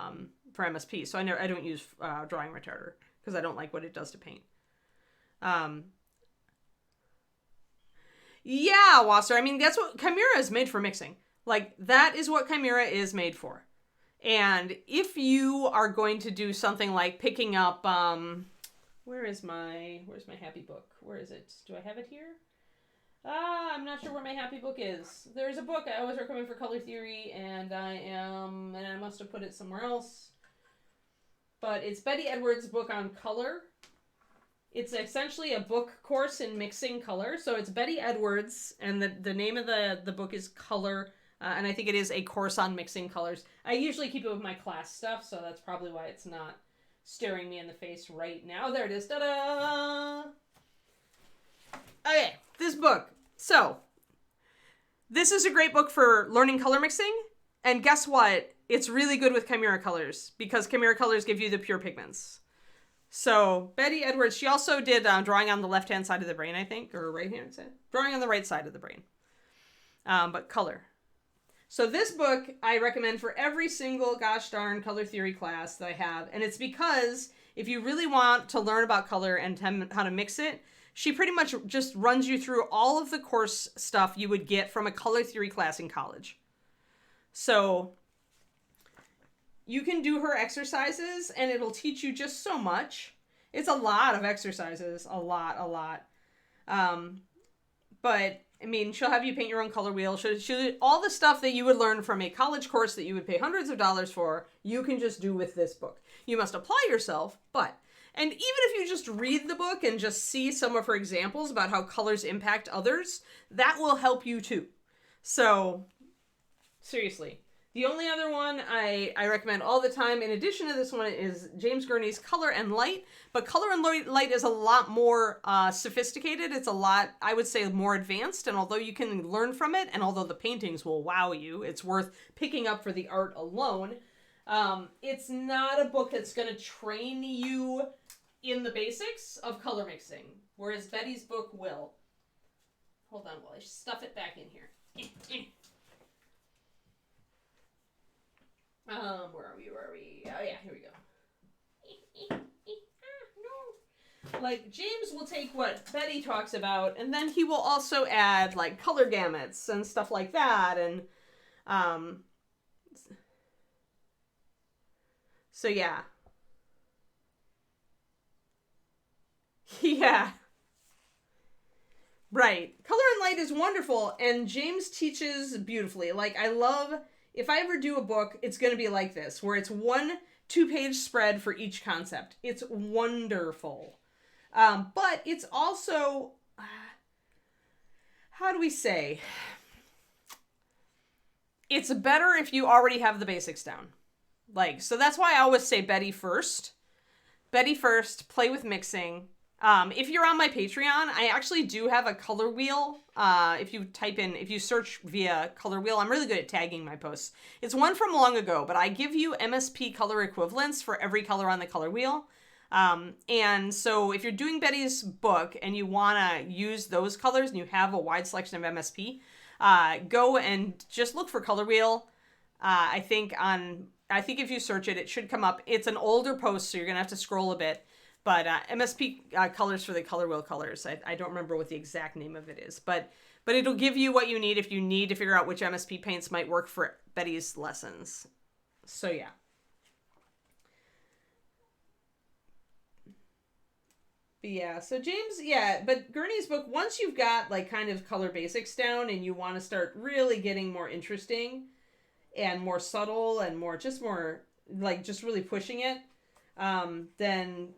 MSP. So I don't use drawing retarder because I don't like what it does to paint. Yeah, Wasser. I mean, that's what Chimera is made for, mixing. Like, that is what Chimera is made for. And if you are going to do something like picking up, where's my happy book? Where is it? Do I have it here? I'm not sure where my happy book is. There's a book I always recommend for color theory, and I must have put it somewhere else. But it's Betty Edwards' book on color. It's essentially a book course in mixing color. So it's Betty Edwards, and the name of the book is Color, and I think it is a course on mixing colors. I usually keep it with my class stuff, so that's probably why it's not staring me in the face right now. There it is. Ta-da! Okay, this book. So, this is a great book for learning color mixing, and guess what? It's really good with Chimera colors, because Chimera colors give you the pure pigments. So, Betty Edwards, she also did drawing on the left-hand side of the brain, I think, or right-hand side? Drawing on the right side of the brain. But color. So this book I recommend for every single gosh darn color theory class that I have, and it's because if you really want to learn about color and how to mix it, she pretty much just runs you through all of the course stuff you would get from a color theory class in college. So you can do her exercises and it'll teach you just so much. It's a lot of exercises, a lot. But I mean, she'll have you paint your own color wheel. She'll all the stuff that you would learn from a college course that you would pay hundreds of dollars for, you can just do with this book. You must apply yourself, and even if you just read the book and just see some of her examples about how colors impact others, that will help you too. So, seriously. The only other one I recommend all the time, in addition to this one, is James Gurney's Color and Light. But Color and Light is a lot more sophisticated. It's a lot, I would say, more advanced. And although you can learn from it, and although the paintings will wow you, it's worth picking up for the art alone. It's not a book that's going to train you in the basics of color mixing, whereas Betty's book will. Hold on while I stuff it back in here. Where are we? Oh yeah, here we go. No. Like, James will take what Betty talks about, and then he will also add, like, color gamuts and stuff like that, and, so yeah. Yeah. Right. Color and Light is wonderful, and James teaches beautifully. Like, I love, if I ever do a book, it's going to be like this, where it's 1 2-page spread for each concept. It's wonderful. But it's also, how do we say? It's better if you already have the basics down. Like, so that's why I always say Betty first. Betty first, play with mixing. If you're on my Patreon, I actually do have a color wheel. If you search via color wheel, I'm really good at tagging my posts. It's one from long ago, but I give you MSP color equivalents for every color on the color wheel. And so if you're doing Betty's book and you want to use those colors and you have a wide selection of MSP, go and just look for color wheel. I think on I think if you search it, it should come up. It's an older post, so you're going to have to scroll a bit. But MSP colors for the Color Wheel colors. I don't remember what the exact name of it is. But it'll give you what you need if you need to figure out which MSP paints might work for Betty's lessons. So, yeah. But yeah, so James, but Gurney's book, once you've got like kind of color basics down and you want to start really getting more interesting and more subtle and more just really pushing it, then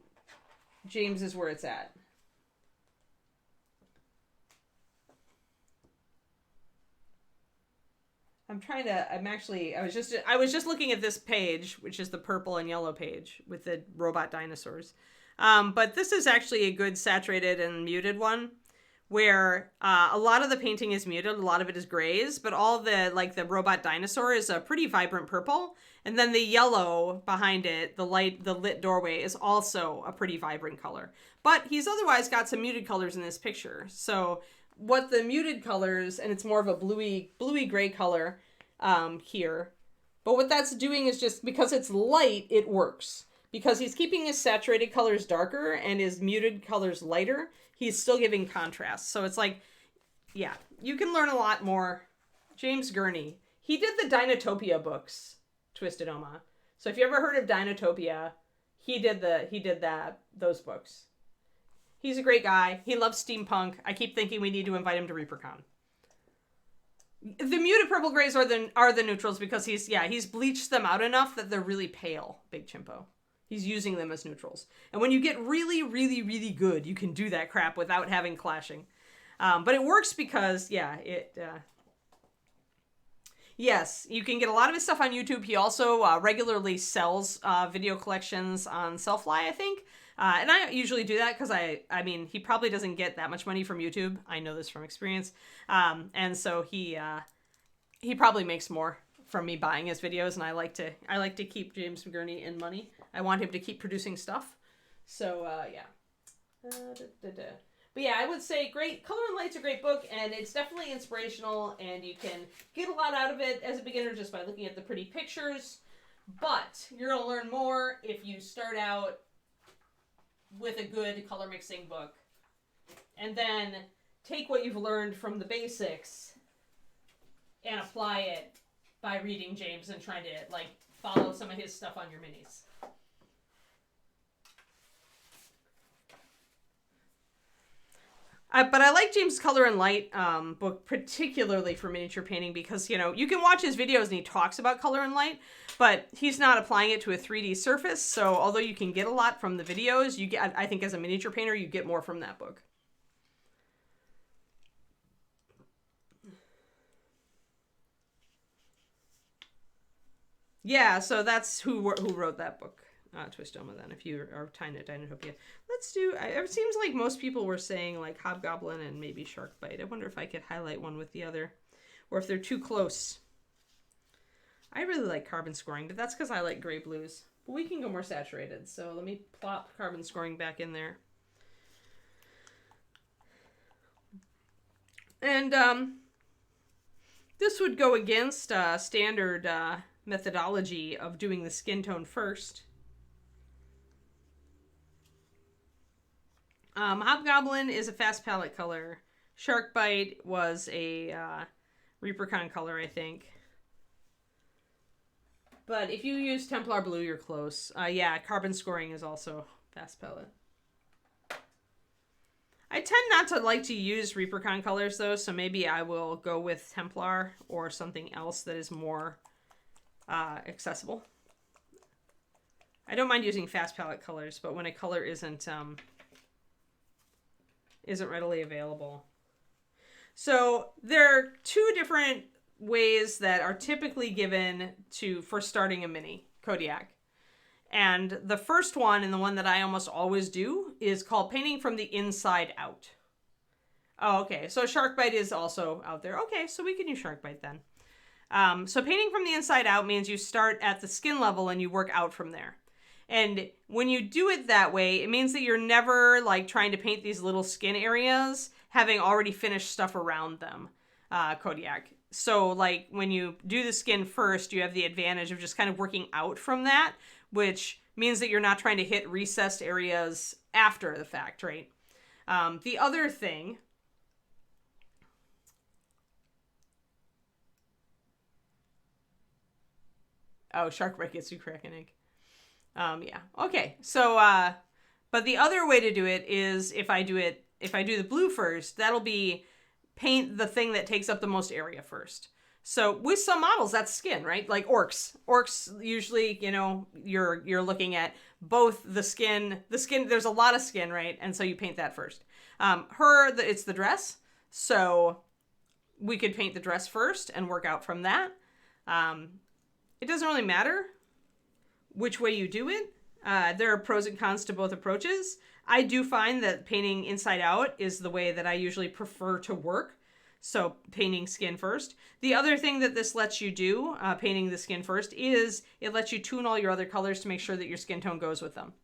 James is where it's at. I was just looking at this page, which is the purple and yellow page with the robot dinosaurs. But this is actually a good saturated and muted one where a lot of the painting is muted. A lot of it is grays, but all the robot dinosaur is a pretty vibrant purple. And then the yellow behind it, the lit doorway is also a pretty vibrant color. But he's otherwise got some muted colors in this picture. So what the muted colors, and it's more of a bluey gray color here. But what that's doing is just because it's light, it works. Because he's keeping his saturated colors darker and his muted colors lighter, he's still giving contrast. So it's like, yeah, you can learn a lot more. James Gurney. He did the Dinotopia books, Twisted Oma. So if you ever heard of Dinotopia, he did those books. He's a great guy. He loves steampunk. I keep thinking we need to invite him to ReaperCon. The muted purple grays are the neutrals because he's bleached them out enough that they're really pale, Big Chimpo. He's using them as neutrals. And when you get really, really, really good, you can do that crap without having clashing. But it works because, yes, you can get a lot of his stuff on YouTube. He also regularly sells video collections on Sellfly, I think. And I usually do that because I mean, he probably doesn't get that much money from YouTube. I know this from experience. And so he probably makes more from me buying his videos, and I like to keep James Gurney in money. I want him to keep producing stuff. So, yeah. But yeah, I would say great. Color and Light's a great book, and it's definitely inspirational, and you can get a lot out of it as a beginner just by looking at the pretty pictures. But you're going to learn more if you start out with a good color mixing book, and then take what you've learned from the basics and apply it by reading James and trying to follow some of his stuff on your minis. But I like James' Color and Light book particularly for miniature painting because, you can watch his videos and he talks about color and light, but he's not applying it to a 3D surface. So although you can get a lot from the videos, I think as a miniature painter, you get more from that book. Yeah, so that's who wrote that book, Twistoma, then, if you are tying it Dinotopia. Let's do, it seems like most people were saying, Hobgoblin and maybe Sharkbite. I wonder if I could highlight one with the other, or if they're too close. I really like Carbon Scoring, but that's because I like gray blues. But we can go more saturated, so let me plop Carbon Scoring back in there. And, this would go against standard methodology of doing the skin tone first. Hobgoblin is a fast palette color. Sharkbite was a ReaperCon color, I think. But if you use Templar Blue, you're close. Carbon Scoring is also fast palette. I tend not to like to use ReaperCon colors, though, so maybe I will go with Templar or something else that is more accessible. I don't mind using fast palette colors, but when a color isn't readily available. So there are two different ways that are typically given for starting a mini Kodiak. And the first one, and the one that I almost always do, is called painting from the inside out. Oh, okay. So Sharkbite is also out there. Okay, so we can use Sharkbite then. So painting from the inside out means you start at the skin level and you work out from there. And when you do it that way, it means that you're never trying to paint these little skin areas, having already finished stuff around them, Kodiak. So like when you do the skin first, you have the advantage of just kind of working out from that, which means that you're not trying to hit recessed areas after the fact, right? The other thing... Oh, shark break gets you crack an egg. Yeah. Okay. So, but the other way to do it is if I do the blue first, that'll be paint the thing that takes up the most area first. So with some models, that's skin, right? Like orcs. Orcs usually, you know, you're looking at both the skin. There's a lot of skin, right? And so you paint that first. It's the dress. So we could paint the dress first and work out from that. It doesn't really matter which way you do it. There are pros and cons to both approaches. I do find that painting inside out is the way that I usually prefer to work. So painting skin first. The other thing that this lets you do, painting the skin first, is it lets you tune all your other colors to make sure that your skin tone goes with them.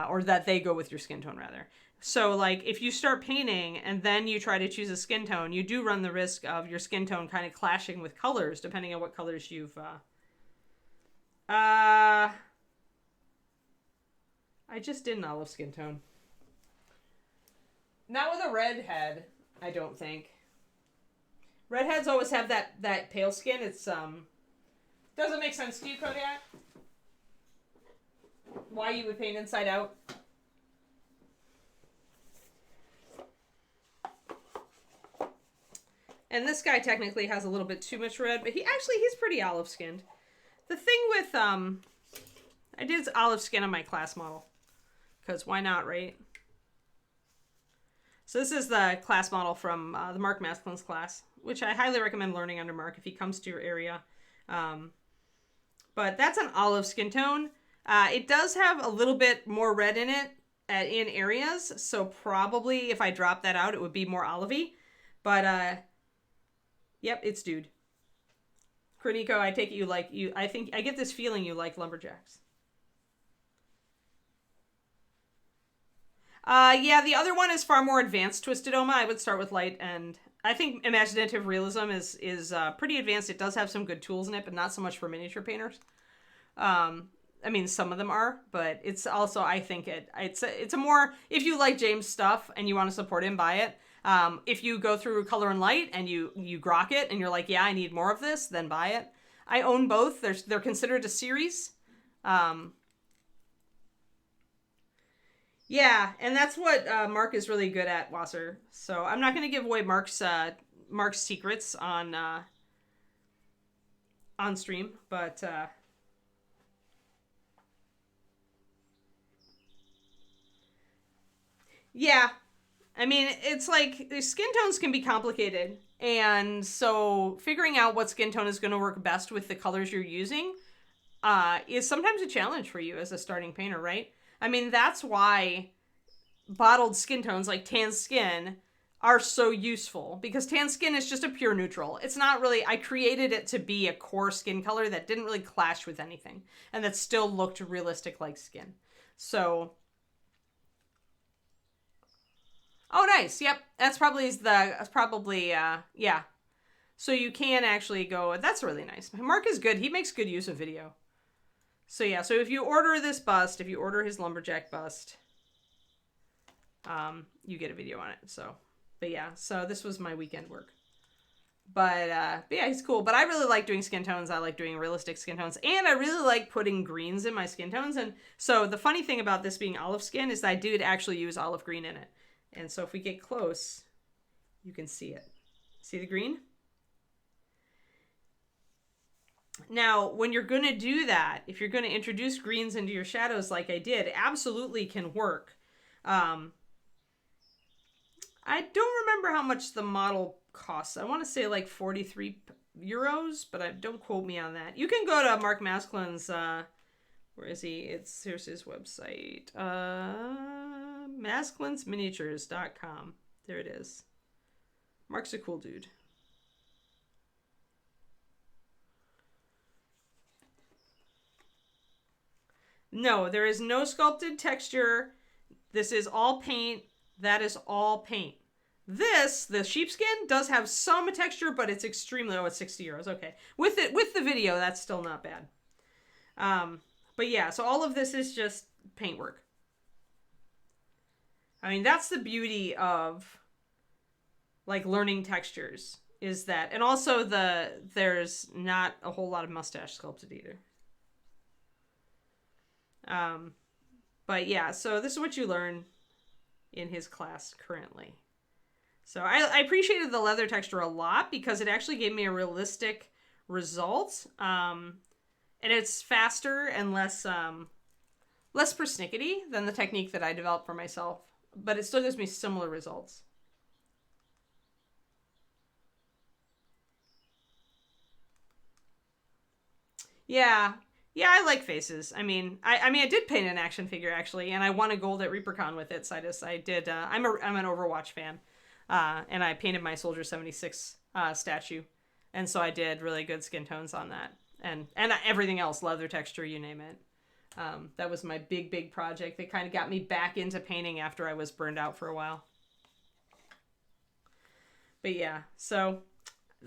Or that they go with your skin tone, rather. So, like, if you start painting and then you try to choose a skin tone, you do run the risk of your skin tone kind of clashing with colors, depending on what colors you've... I just did an olive skin tone. Not with a redhead, I don't think. Redheads always have that pale skin. It's, doesn't make sense to you, Kodiak? Why you would paint inside out? And this guy technically has a little bit too much red, but he's pretty olive skinned. The thing with, I did olive skin on my class model. Because why not, right? So this is the class model from the Mark Masculine's class, which I highly recommend learning under Mark if he comes to your area. But that's an olive skin tone. It does have a little bit more red in it in areas, so probably if I drop that out, it would be more olivey. But, yep, it's dude. Kroniko, I take it I get this feeling you like lumberjacks. Yeah, the other one is far more advanced Twisted Oma. I would start with light, and I think imaginative realism is pretty advanced. It does have some good tools in it, but not so much for miniature painters. I mean, some of them are, but it's also, I think it's a more, if you like James' stuff and you want to support him, buy it. If you go through Color and Light and you grok it and you're like, yeah, I need more of this, then buy it. I own both. They're considered a series. Yeah, and that's what Mark is really good at, Wasser. So I'm not going to give away Mark's secrets on stream, but yeah. I mean, it's like skin tones can be complicated, and so figuring out what skin tone is going to work best with the colors you're using is sometimes a challenge for you as a starting painter, right? I mean, that's why bottled skin tones like tan skin are so useful, because tan skin is just a pure neutral. It's not really, I created it to be a core skin color that didn't really clash with anything and that still looked realistic like skin. So, oh, nice. Yep. That's probably, yeah. So you can actually go, that's really nice. Mark is good. He makes good use of video. So yeah, so if you order this bust, if you order his lumberjack bust, you get a video on it. So, but yeah, so this was my weekend work. But yeah, he's cool. But I really like doing skin tones. I like doing realistic skin tones. And I really like putting greens in my skin tones. And so the funny thing about this being olive skin is that I did actually use olive green in it. And so if we get close, you can see it. See the green? Now, when you're going to do that, if you're going to introduce greens into your shadows like I did, absolutely can work. I don't remember how much the model costs. I want to say like 43 euros, but don't quote me on that. You can go to Mark Masculine's, where is he? Here's his website. masculinesminiatures.com. There it is. Mark's a cool dude. No, there is no sculpted texture. This is all paint. That is all paint. The sheepskin does have some texture, but it's extremely, it's 60 euros. Okay. With the video, that's still not bad. But yeah, so all of this is just paintwork. I mean, that's the beauty of like learning textures, is that, and also there's not a whole lot of mustache sculpted either. But yeah, so this is what you learn in his class currently. So I appreciated the leather texture a lot because it actually gave me a realistic result. And it's faster and less persnickety than the technique that I developed for myself. But it still gives me similar results. Yeah. Yeah, I like faces. I mean, I did paint an action figure actually, and I won a gold at ReaperCon with it. So I did. I'm an Overwatch fan, and I painted my Soldier 76 statue, and so I did really good skin tones on that, and everything else, leather texture, you name it. That was my big project that kind of got me back into painting after I was burned out for a while. But yeah, so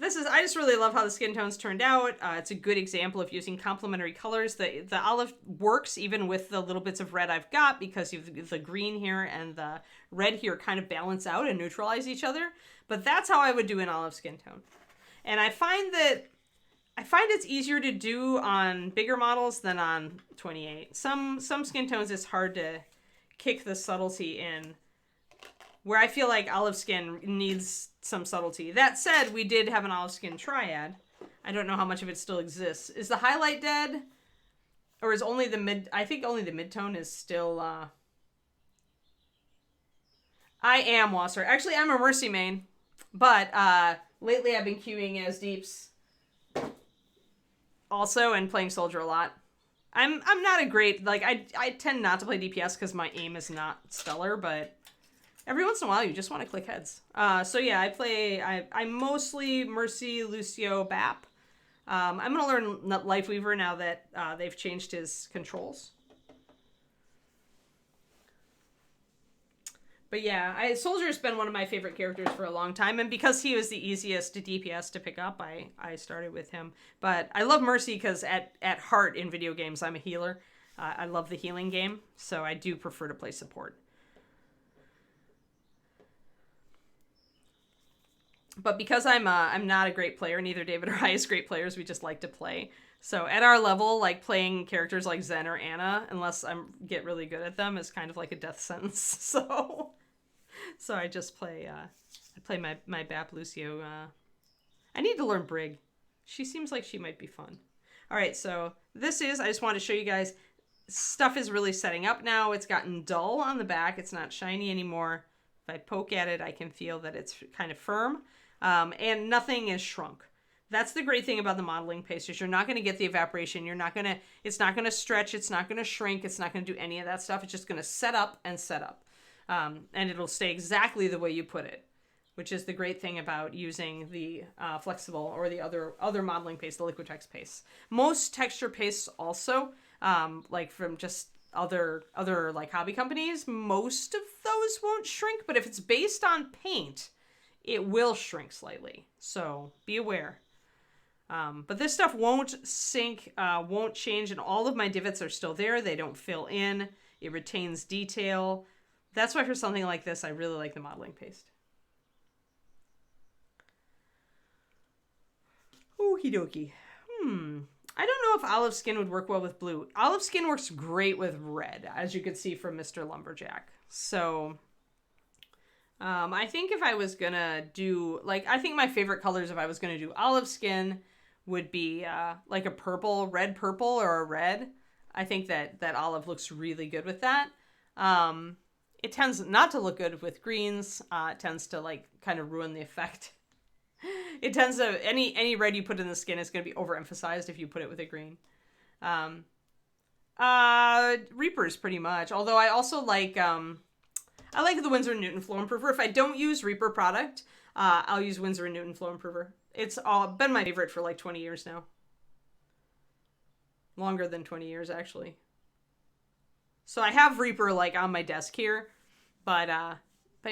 I just really love how the skin tones turned out. It's a good example of using complementary colors. The olive works even with the little bits of red I've got, because the green here and the red here kind of balance out and neutralize each other. But that's how I would do an olive skin tone. And I find it's easier to do on bigger models than on 28. Some skin tones it's hard to kick the subtlety in, where I feel like olive skin needs some subtlety. That said, we did have an olive skin triad. I don't know how much of it still exists. Is the highlight dead? Or is only the mid... I think only the mid-tone is still... I am Wasser. Actually, I'm a Mercy main. But lately I've been queuing as Deeps. Also, and playing Soldier a lot. I'm not a great... Like, I tend not to play DPS because my aim is not stellar, but... Every once in a while, you just want to click heads. So yeah, I mostly Mercy, Lucio, Bap. I'm going to learn Lifeweaver now that they've changed his controls. But yeah, Soldier's been one of my favorite characters for a long time, and because he was the easiest to DPS to pick up, I started with him. But I love Mercy because at heart in video games, I'm a healer. I love the healing game, so I do prefer to play support. But because I'm not a great player, neither David or I is great players, we just like to play. So at our level, like playing characters like Zen or Anna, unless I get really good at them, is kind of like a death sentence. So I just play, I play my Bap Lucio. I need to learn Brig. She seems like she might be fun. All right, so I just wanted to show you guys, stuff is really setting up now. It's gotten dull on the back. It's not shiny anymore. If I poke at it, I can feel that it's kind of firm. And nothing is shrunk. That's the great thing about the modeling paste, is you're not going to get the evaporation. It's not going to stretch. It's not going to shrink. It's not going to do any of that stuff. It's just going to set up and set up. And it'll stay exactly the way you put it, which is the great thing about using the flexible or the other modeling paste, the Liquitex paste. Most texture pastes also, like from just other like hobby companies, most of those won't shrink, but if it's based on paint, it will shrink slightly. So be aware. But this stuff won't sink, won't change, and all of my divots are still there. They don't fill in. It retains detail. That's why for something like this, I really like the modeling paste. Okie dokie. I don't know if olive skin would work well with blue. Olive skin works great with red, as you could see from Mr. Lumberjack. So, I think if I was gonna do, like, I think my favorite colors if I was gonna do olive skin would be, like a purple, red purple, or a red. I think that olive looks really good with that. It tends not to look good with greens. It tends to, like, kind of ruin the effect. It tends to, any red you put in the skin is going to be overemphasized if you put it with a green. Reapers pretty much. Although I also like, I like the Winsor & Newton Flow Improver. If I don't use Reaper product, I'll use Winsor & Newton Flow Improver. It's been my favorite for like 20 years now. Longer than 20 years, actually. So I have Reaper like on my desk here, but I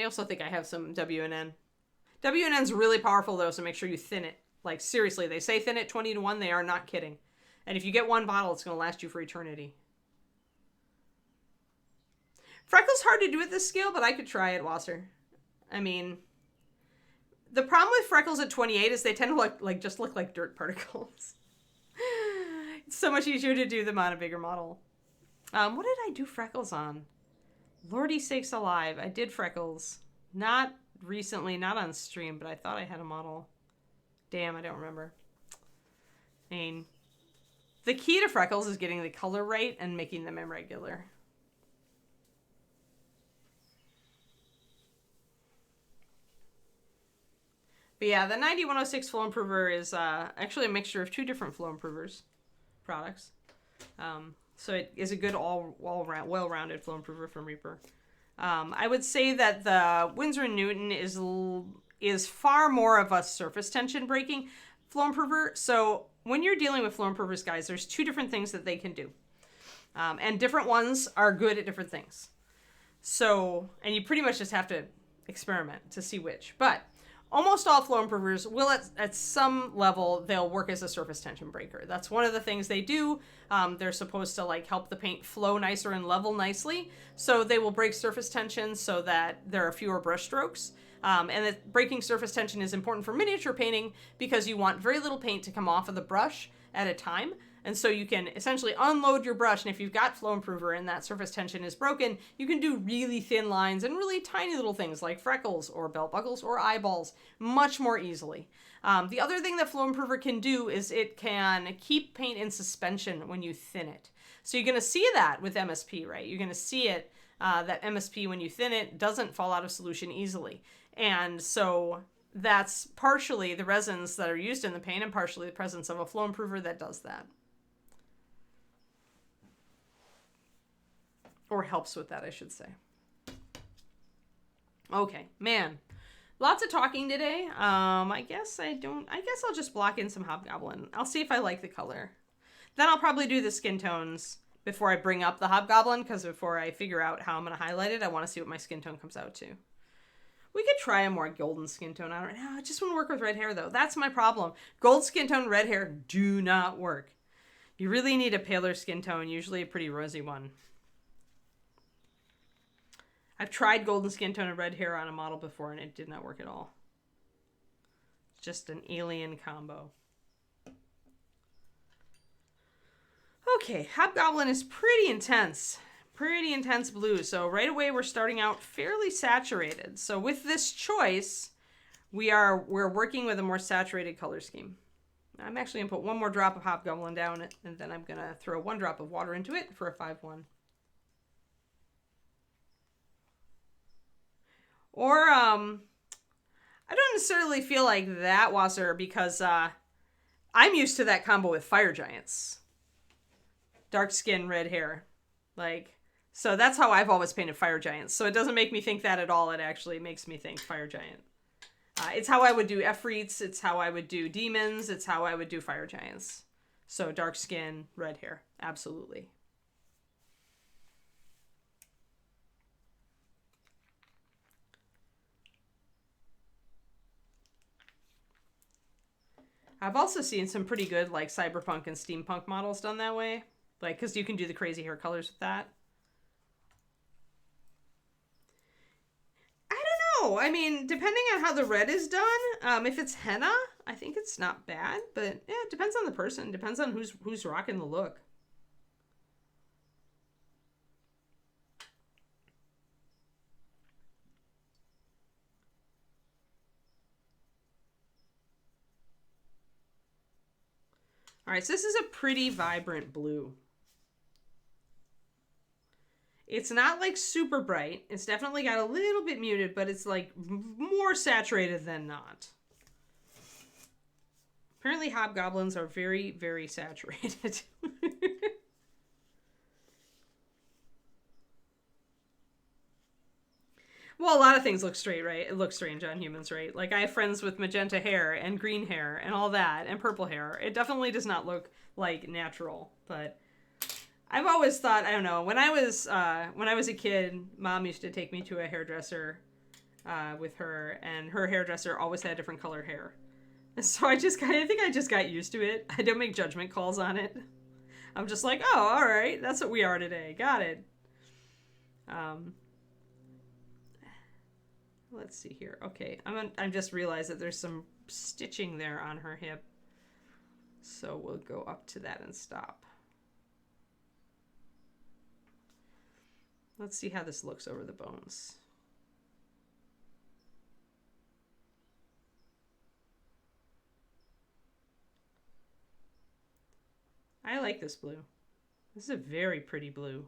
also think I have some W&N WNN's really powerful though, so make sure you thin it. Like seriously, they say thin it 20-1. They are not kidding. And if you get one bottle, it's going to last you for eternity. Freckles hard to do at this scale, but I could try it, Wasser. I mean, the problem with freckles at 28 is they tend to just look like dirt particles. It's so much easier to do them on a bigger model. What did I do freckles on? Lordy sakes alive. I did freckles. Not recently, not on stream, but I thought I had a model. Damn, I don't remember. I mean, the key to freckles is getting the color right and making them irregular. But yeah, the 9106 Flow Improver is actually a mixture of two different Flow Improvers products. So it is a good well-rounded Flow Improver from Reaper. I would say that the Winsor & Newton is far more of a surface tension breaking Flow Improver. So when you're dealing with Flow Improvers, guys, there's two different things that they can do. And different ones are good at different things. So, and you pretty much just have to experiment to see which. But almost all Flow Improvers will, at some level, they'll work as a surface tension breaker. That's one of the things they do. They're supposed to like help the paint flow nicer and level nicely. So they will break surface tension so that there are fewer brush strokes. And that breaking surface tension is important for miniature painting because you want very little paint to come off of the brush at a time. And so you can essentially unload your brush, and if you've got Flow Improver and that surface tension is broken, you can do really thin lines and really tiny little things like freckles or belt buckles or eyeballs much more easily. The other thing that Flow Improver can do is it can keep paint in suspension when you thin it. So you're going to see that with MSP, right? You're going to see it, that MSP, when you thin it, doesn't fall out of solution easily. And so that's partially the resins that are used in the paint and partially the presence of a Flow Improver that does that. Or helps with that, I should say. Okay, man. Lots of talking today. I guess I'll just block in some Hobgoblin. I'll see if I like the color. Then I'll probably do the skin tones before I bring up the Hobgoblin, because before I figure out how I'm going to highlight it, I want to see what my skin tone comes out to. We could try a more golden skin tone. I don't know. I just want to work with red hair, though. That's my problem. Gold skin tone, red hair do not work. You really need a paler skin tone, usually a pretty rosy one. I've tried golden skin tone and red hair on a model before, and it did not work at all. It's just an alien combo. Okay, Hobgoblin is pretty intense blue. So right away we're starting out fairly saturated. So with this choice, we're working with a more saturated color scheme. I'm actually gonna put one more drop of Hobgoblin down, and then I'm gonna throw one drop of water into it for a 5-1. Or, I don't necessarily feel like that, Wasser, because I'm used to that combo with Fire Giants. Dark skin, red hair. So that's how I've always painted Fire Giants. So it doesn't make me think that at all. It actually makes me think Fire Giant. It's how I would do Efreets. It's how I would do Demons. It's how I would do Fire Giants. So dark skin, red hair. Absolutely. I've also seen some pretty good like cyberpunk and steampunk models done that way. Because you can do the crazy hair colors with that. I don't know. I mean, depending on how the red is done, if it's henna, I think it's not bad. But yeah, it depends on the person. Depends on who's rocking the look. All right, so this is a pretty vibrant blue. It's not like super bright. It's definitely got a little bit muted, but it's like more saturated than not. Apparently Hobgoblins are very, very saturated. Well, a lot of things look straight, right? It looks strange on humans, right? Like, I have friends with magenta hair and green hair and all that and purple hair. It definitely does not look like natural, but I've always thought, I don't know, when I was a kid, Mom used to take me to a hairdresser with her, and her hairdresser always had different color hair. And so I think I just got used to it. I don't make judgment calls on it. I'm just like, oh, all right, that's what we are today. Got it. Let's see here. Okay, I'm just realized that there's some stitching there on her hip. So we'll go up to that and stop. Let's see how this looks over the bones. I like this blue. This is a very pretty blue.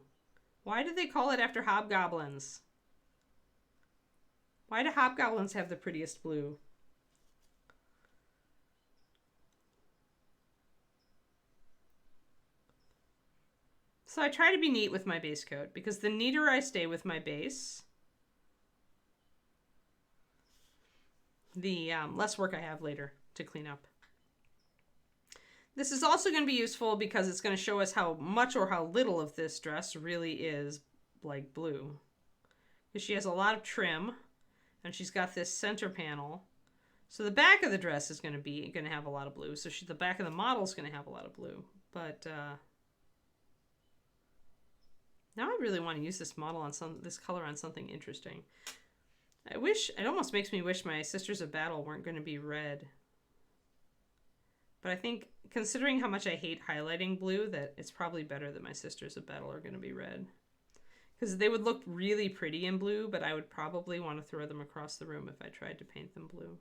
Why did they call it after hobgoblins? Why do hobgoblins have the prettiest blue? So I try to be neat with my base coat, because the neater I stay with my base, the less work I have later to clean up. This is also going to be useful because it's going to show us how much or how little of this dress really is like blue. Because she has a lot of trim, and she's got this center panel. So the back of the dress is going to have a lot of blue. So the back of the model is going to have a lot of blue. But now I really want to use this model on this color on something interesting. It almost makes me wish my Sisters of Battle weren't going to be red. But I think, considering how much I hate highlighting blue, that it's probably better that my Sisters of Battle are going to be red. Because they would look really pretty in blue, but I would probably want to throw them across the room if I tried to paint them blue.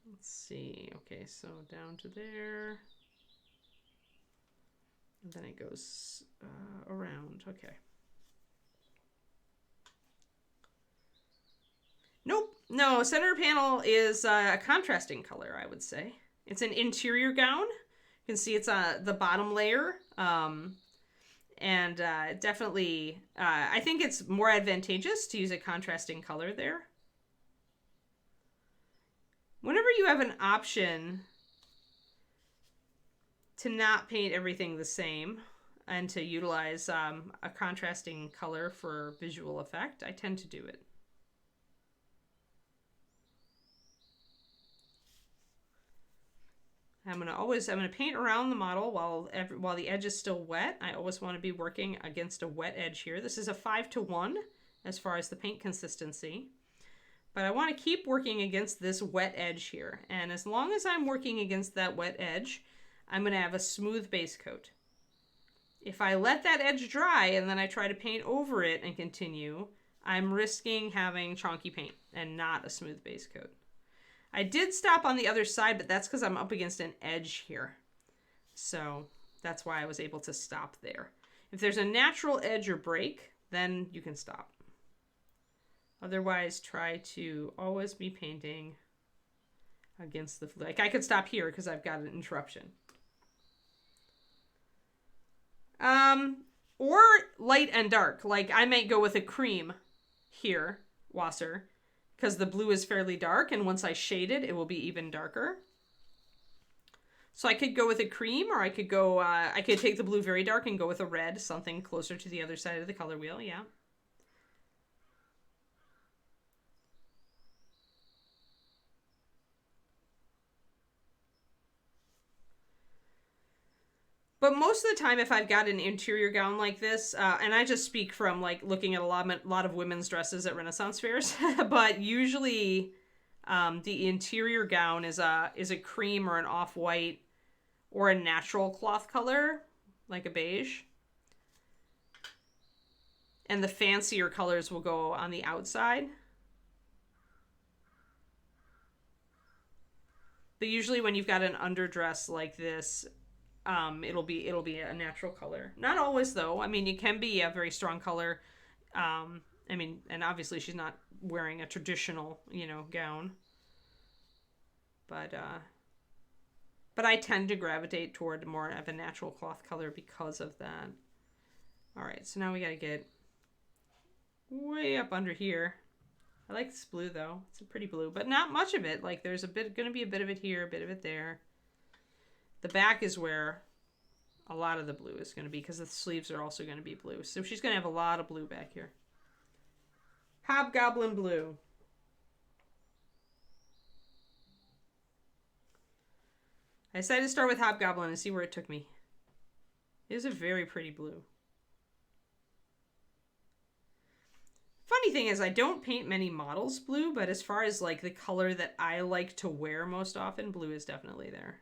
Let's see. Okay, so down to there. And then it goes around. Okay. Nope. No, center panel is a contrasting color, I would say. It's an interior gown. You can see it's the bottom layer. And definitely, I think it's more advantageous to use a contrasting color there. Whenever you have an option to not paint everything the same and to utilize a contrasting color for visual effect, I tend to do it. I'm gonna paint around the model while the edge is still wet. I always want to be working against a wet edge here. This is a 5-to-1 as far as the paint consistency. But I want to keep working against this wet edge here. And as long as I'm working against that wet edge, I'm going to have a smooth base coat. If I let that edge dry and then I try to paint over it and continue, I'm risking having chonky paint and not a smooth base coat. I did stop on the other side, but that's because I'm up against an edge here. So that's why I was able to stop there. If there's a natural edge or break, then you can stop. Otherwise, try to always be painting against the... Like, I could stop here because I've got an interruption. Or light and dark. Like, I might go with a cream here, Wasser, because the blue is fairly dark, and once I shade it, it will be even darker. So I could go with a cream, or I could take the blue very dark and go with a red, something closer to the other side of the color wheel, yeah. But most of the time, if I've got an interior gown like this, and I just speak from like looking at a lot of women's dresses at Renaissance fairs, but usually the interior gown is a cream or an off-white or a natural cloth color, like a beige. And the fancier colors will go on the outside. But usually when you've got an underdress like this, it'll be a natural color. Not always, though. I mean, it can be a very strong color. I mean, and obviously she's not wearing a traditional, gown. But I tend to gravitate toward more of a natural cloth color because of that. All right, so now we gotta get way up under here. I like this blue, though. It's a pretty blue, but not much of it. Like, there's gonna be a bit of it here, a bit of it there. The back is where a lot of the blue is going to be because the sleeves are also going to be blue. So she's going to have a lot of blue back here. Hobgoblin blue. I decided to start with Hobgoblin and see where it took me. It is a very pretty blue. Funny thing is, I don't paint many models blue, but as far as like the color that I like to wear most often, blue is definitely there.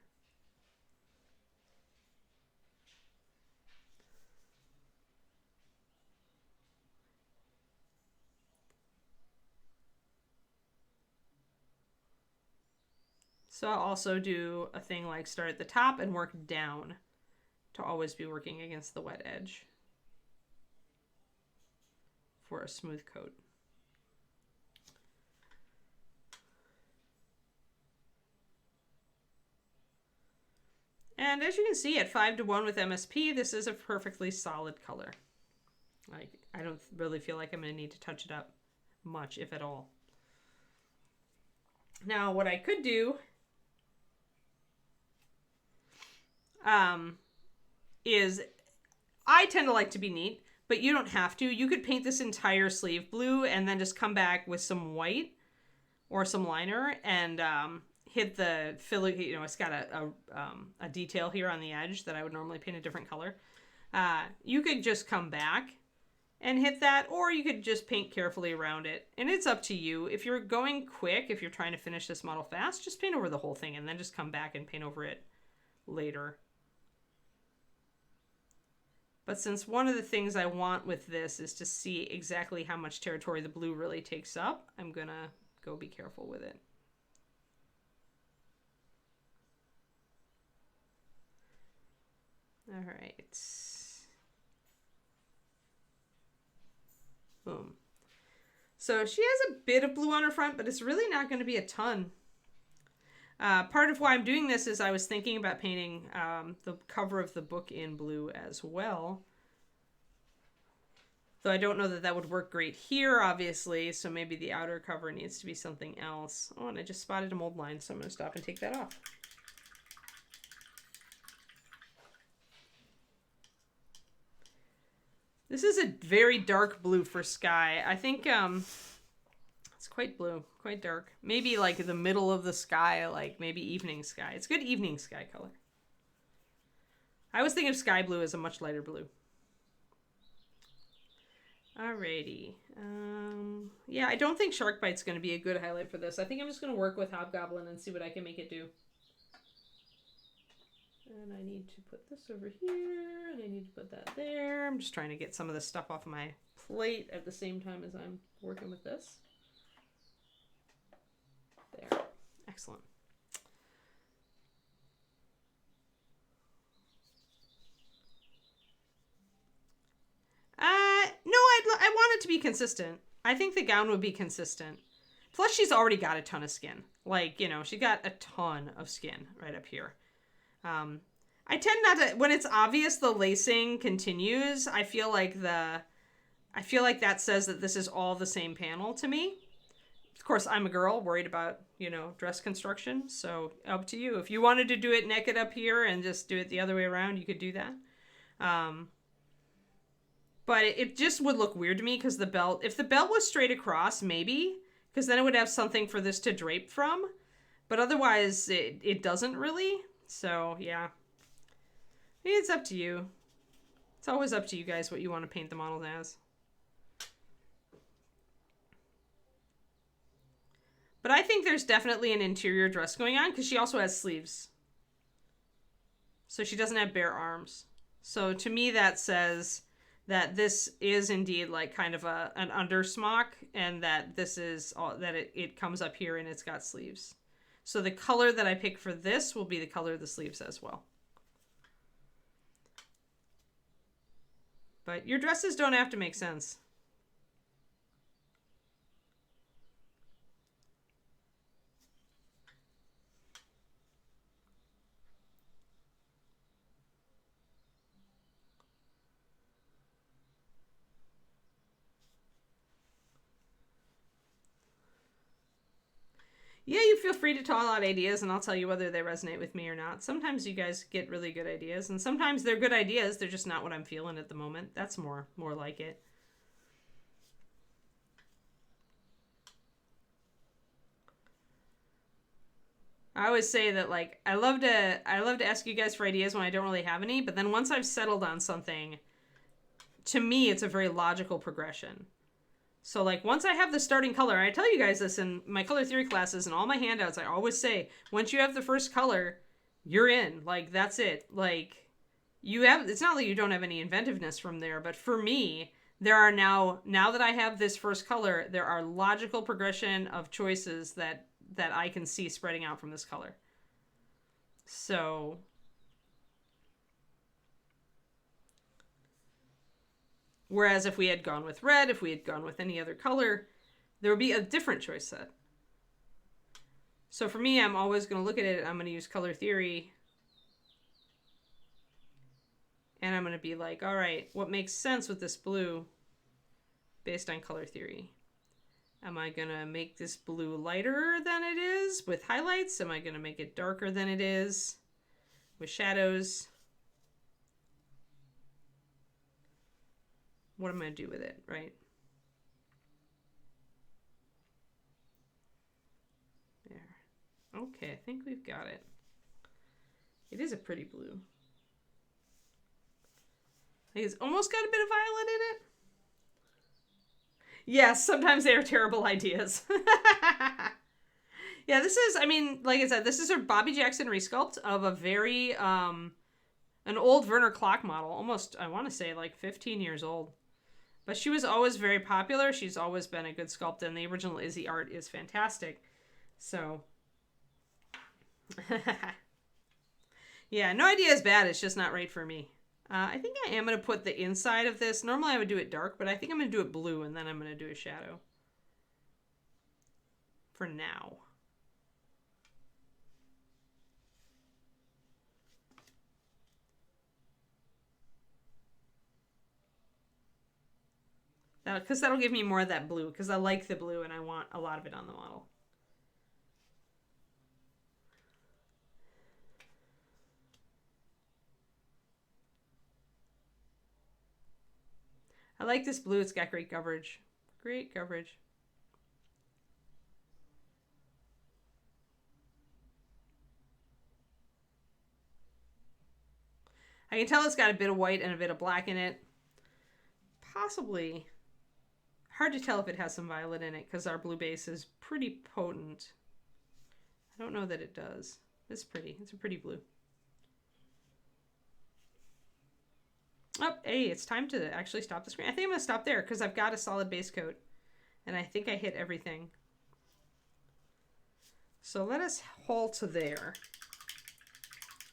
So I'll also do a thing like start at the top and work down to always be working against the wet edge for a smooth coat. And as you can see, at 5:1 with MSP, this is a perfectly solid color. Like, I don't really feel like I'm going to need to touch it up much, if at all. Now, what I could do is, I tend to like to be neat, but you don't have to. You could paint this entire sleeve blue and then just come back with some white or some liner and hit the filler. You know, it's got a detail here on the edge that I would normally paint a different color. You could just come back and hit that, or you could just paint carefully around it. And it's up to you. If you're going quick, if you're trying to finish this model fast, just paint over the whole thing and then just come back and paint over it later. But since one of the things I want with this is to see exactly how much territory the blue really takes up, I'm gonna go be careful with it. All right. Boom. So she has a bit of blue on her front, but it's really not going to be a ton. Part of why I'm doing this is I was thinking about painting the cover of the book in blue as well. Though I don't know that that would work great here, obviously, so maybe the outer cover needs to be something else. Oh, and I just spotted a mold line, so I'm going to stop and take that off. This is a very dark blue for sky. I think it's quite blue, quite dark. Maybe like the middle of the sky, like maybe evening sky. It's good evening sky color. I was thinking of sky blue as a much lighter blue. Alrighty. Yeah, I don't think Shark Bite's going to be a good highlight for this. I think I'm just going to work with Hobgoblin and see what I can make it do. And I need to put this over here, and I need to put that there. I'm just trying to get some of the stuff off my plate at the same time as I'm working with this. There. Excellent. No, I want it to be consistent. I think the gown would be consistent. Plus, she's already got a ton of skin. Like, you know, she got a ton of skin right up here. I tend not to, when it's obvious the lacing continues, I feel like that says that this is all the same panel to me. Of course, I'm a girl worried about, you know, dress construction. So up to you. If you wanted to do it naked up here and just do it the other way around, you could do that. But it just would look weird to me because the belt, if the belt was straight across, maybe, because then it would have something for this to drape from. But otherwise, it doesn't really. So, yeah. It's up to you. It's always up to you guys what you want to paint the model as. But I think there's definitely an interior dress going on because she also has sleeves. So she doesn't have bare arms. So to me that says that this is indeed like kind of an under smock, and that this is all, that it comes up here and it's got sleeves. So the color that I pick for this will be the color of the sleeves as well. But your dresses don't have to make sense. Yeah, you feel free to toss out ideas and I'll tell you whether they resonate with me or not. Sometimes you guys get really good ideas, and sometimes they're good ideas, they're just not what I'm feeling at the moment. That's more like it. I always say that, like, I love to ask you guys for ideas when I don't really have any, but then once I've settled on something, to me, it's a very logical progression. So, like, once I have the starting color, I tell you guys this in my color theory classes and all my handouts, I always say, once you have the first color, you're in. Like, that's it. Like, you have, it's not like you don't have any inventiveness from there, but for me, there are now that I have this first color, there are logical progression of choices that I can see spreading out from this color. So, whereas if we had gone with red, if we had gone with any other color, there would be a different choice set. So for me, I'm always going to look at it, I'm going to use color theory, and I'm going to be like, all right, what makes sense with this blue based on color theory? Am I going to make this blue lighter than it is with highlights? Am I going to make it darker than it is with shadows? What am I going to do with it, right? There. Okay, I think we've got it. It is a pretty blue. I think it's almost got a bit of violet in it. Yes, sometimes they are terrible ideas. Yeah, this is, I mean, like I said, this is a Bobby Jackson resculpt of a very, an old Werner Clock model. Almost, I want to say, like 15 years old. But she was always very popular. She's always been a good sculpt, and the original Izzy art is fantastic. So, yeah, no idea is bad. It's just not right for me. I think I am going to put the inside of this. Normally I would do it dark, but I think I'm going to do it blue, and then I'm going to do a shadow. For now. Because that'll give me more of that blue, because I like the blue, and I want a lot of it on the model. I like this blue. It's got great coverage. Great coverage. I can tell it's got a bit of white and a bit of black in it. Possibly. Hard to tell if it has some violet in it because our blue base is pretty potent. I don't know that it does. It's pretty. It's a pretty blue. Oh, hey, it's time to actually stop the screen. I think I'm going to stop there because I've got a solid base coat. And I think I hit everything. So let us halt there.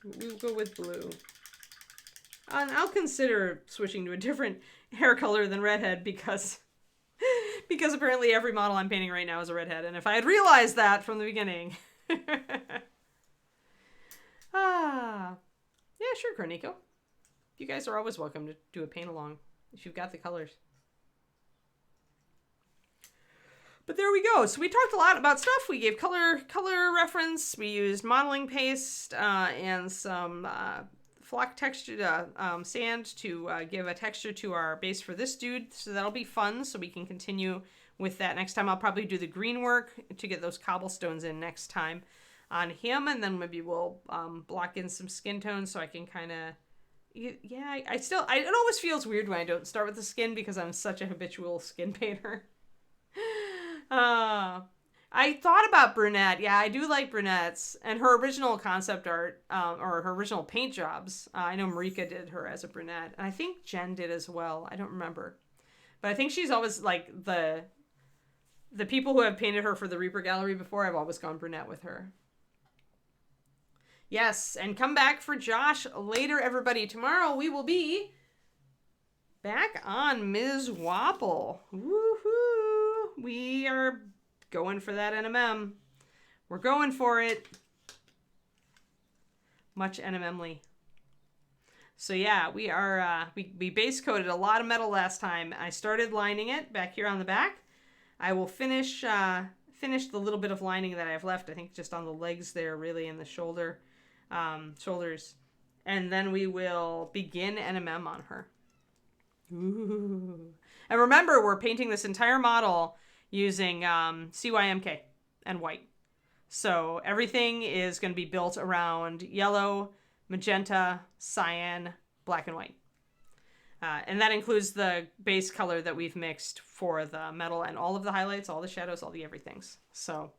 We'll go with blue. And I'll consider switching to a different hair color than redhead because apparently every model I'm painting right now is a redhead. And if I had realized that from the beginning. Yeah, sure, Cornico. You guys are always welcome to do a paint along if you've got the colors. But there we go. So we talked a lot about stuff. We gave color reference. We used modeling paste and some flock texture sand to give a texture to our base for this dude. So that'll be fun. So we can continue with that next time. I'll probably do the green work to get those cobblestones in next time on him. And then maybe we'll block in some skin tones so I can kind of... Yeah, it always feels weird when I don't start with the skin because I'm such a habitual skin painter. I thought about brunette. Yeah, I do like brunettes. And her original concept art, or her original paint jobs, I know Marika did her as a brunette. And I think Jen did as well. I don't remember. But I think she's always, like, the people who have painted her for the Reaper Gallery before, I've always gone brunette with her. Yes, and come back for Josh later, everybody. Tomorrow we will be back on Ms. Wapple. Woohoo! We are going for that NMM. We're going for it. Much NMM-ly. So yeah, we are, we base coated a lot of metal last time. I started lining it back here on the back. I will finish the little bit of lining that I have left. I think just on the legs there, really, and the shoulders. And then we will begin NMM on her. Ooh. And remember, we're painting this entire model using CYMK and white. So everything is going to be built around yellow, magenta, cyan, black, and white. And that includes the base color that we've mixed for the metal and all of the highlights, all the shadows, all the everythings. So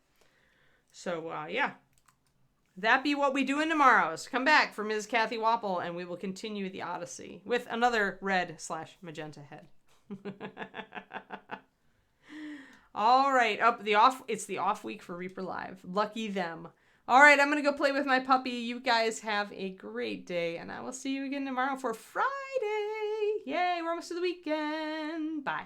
yeah. That be what we do in tomorrow's. Come back for Ms. Kathy Wapple, and we will continue the Odyssey with another red/magenta head. All right, it's the off week for Reaper Live. Lucky them. All right, I'm going to go play with my puppy. You guys have a great day, and I will see you again tomorrow for Friday. Yay, we're almost to the weekend. Bye.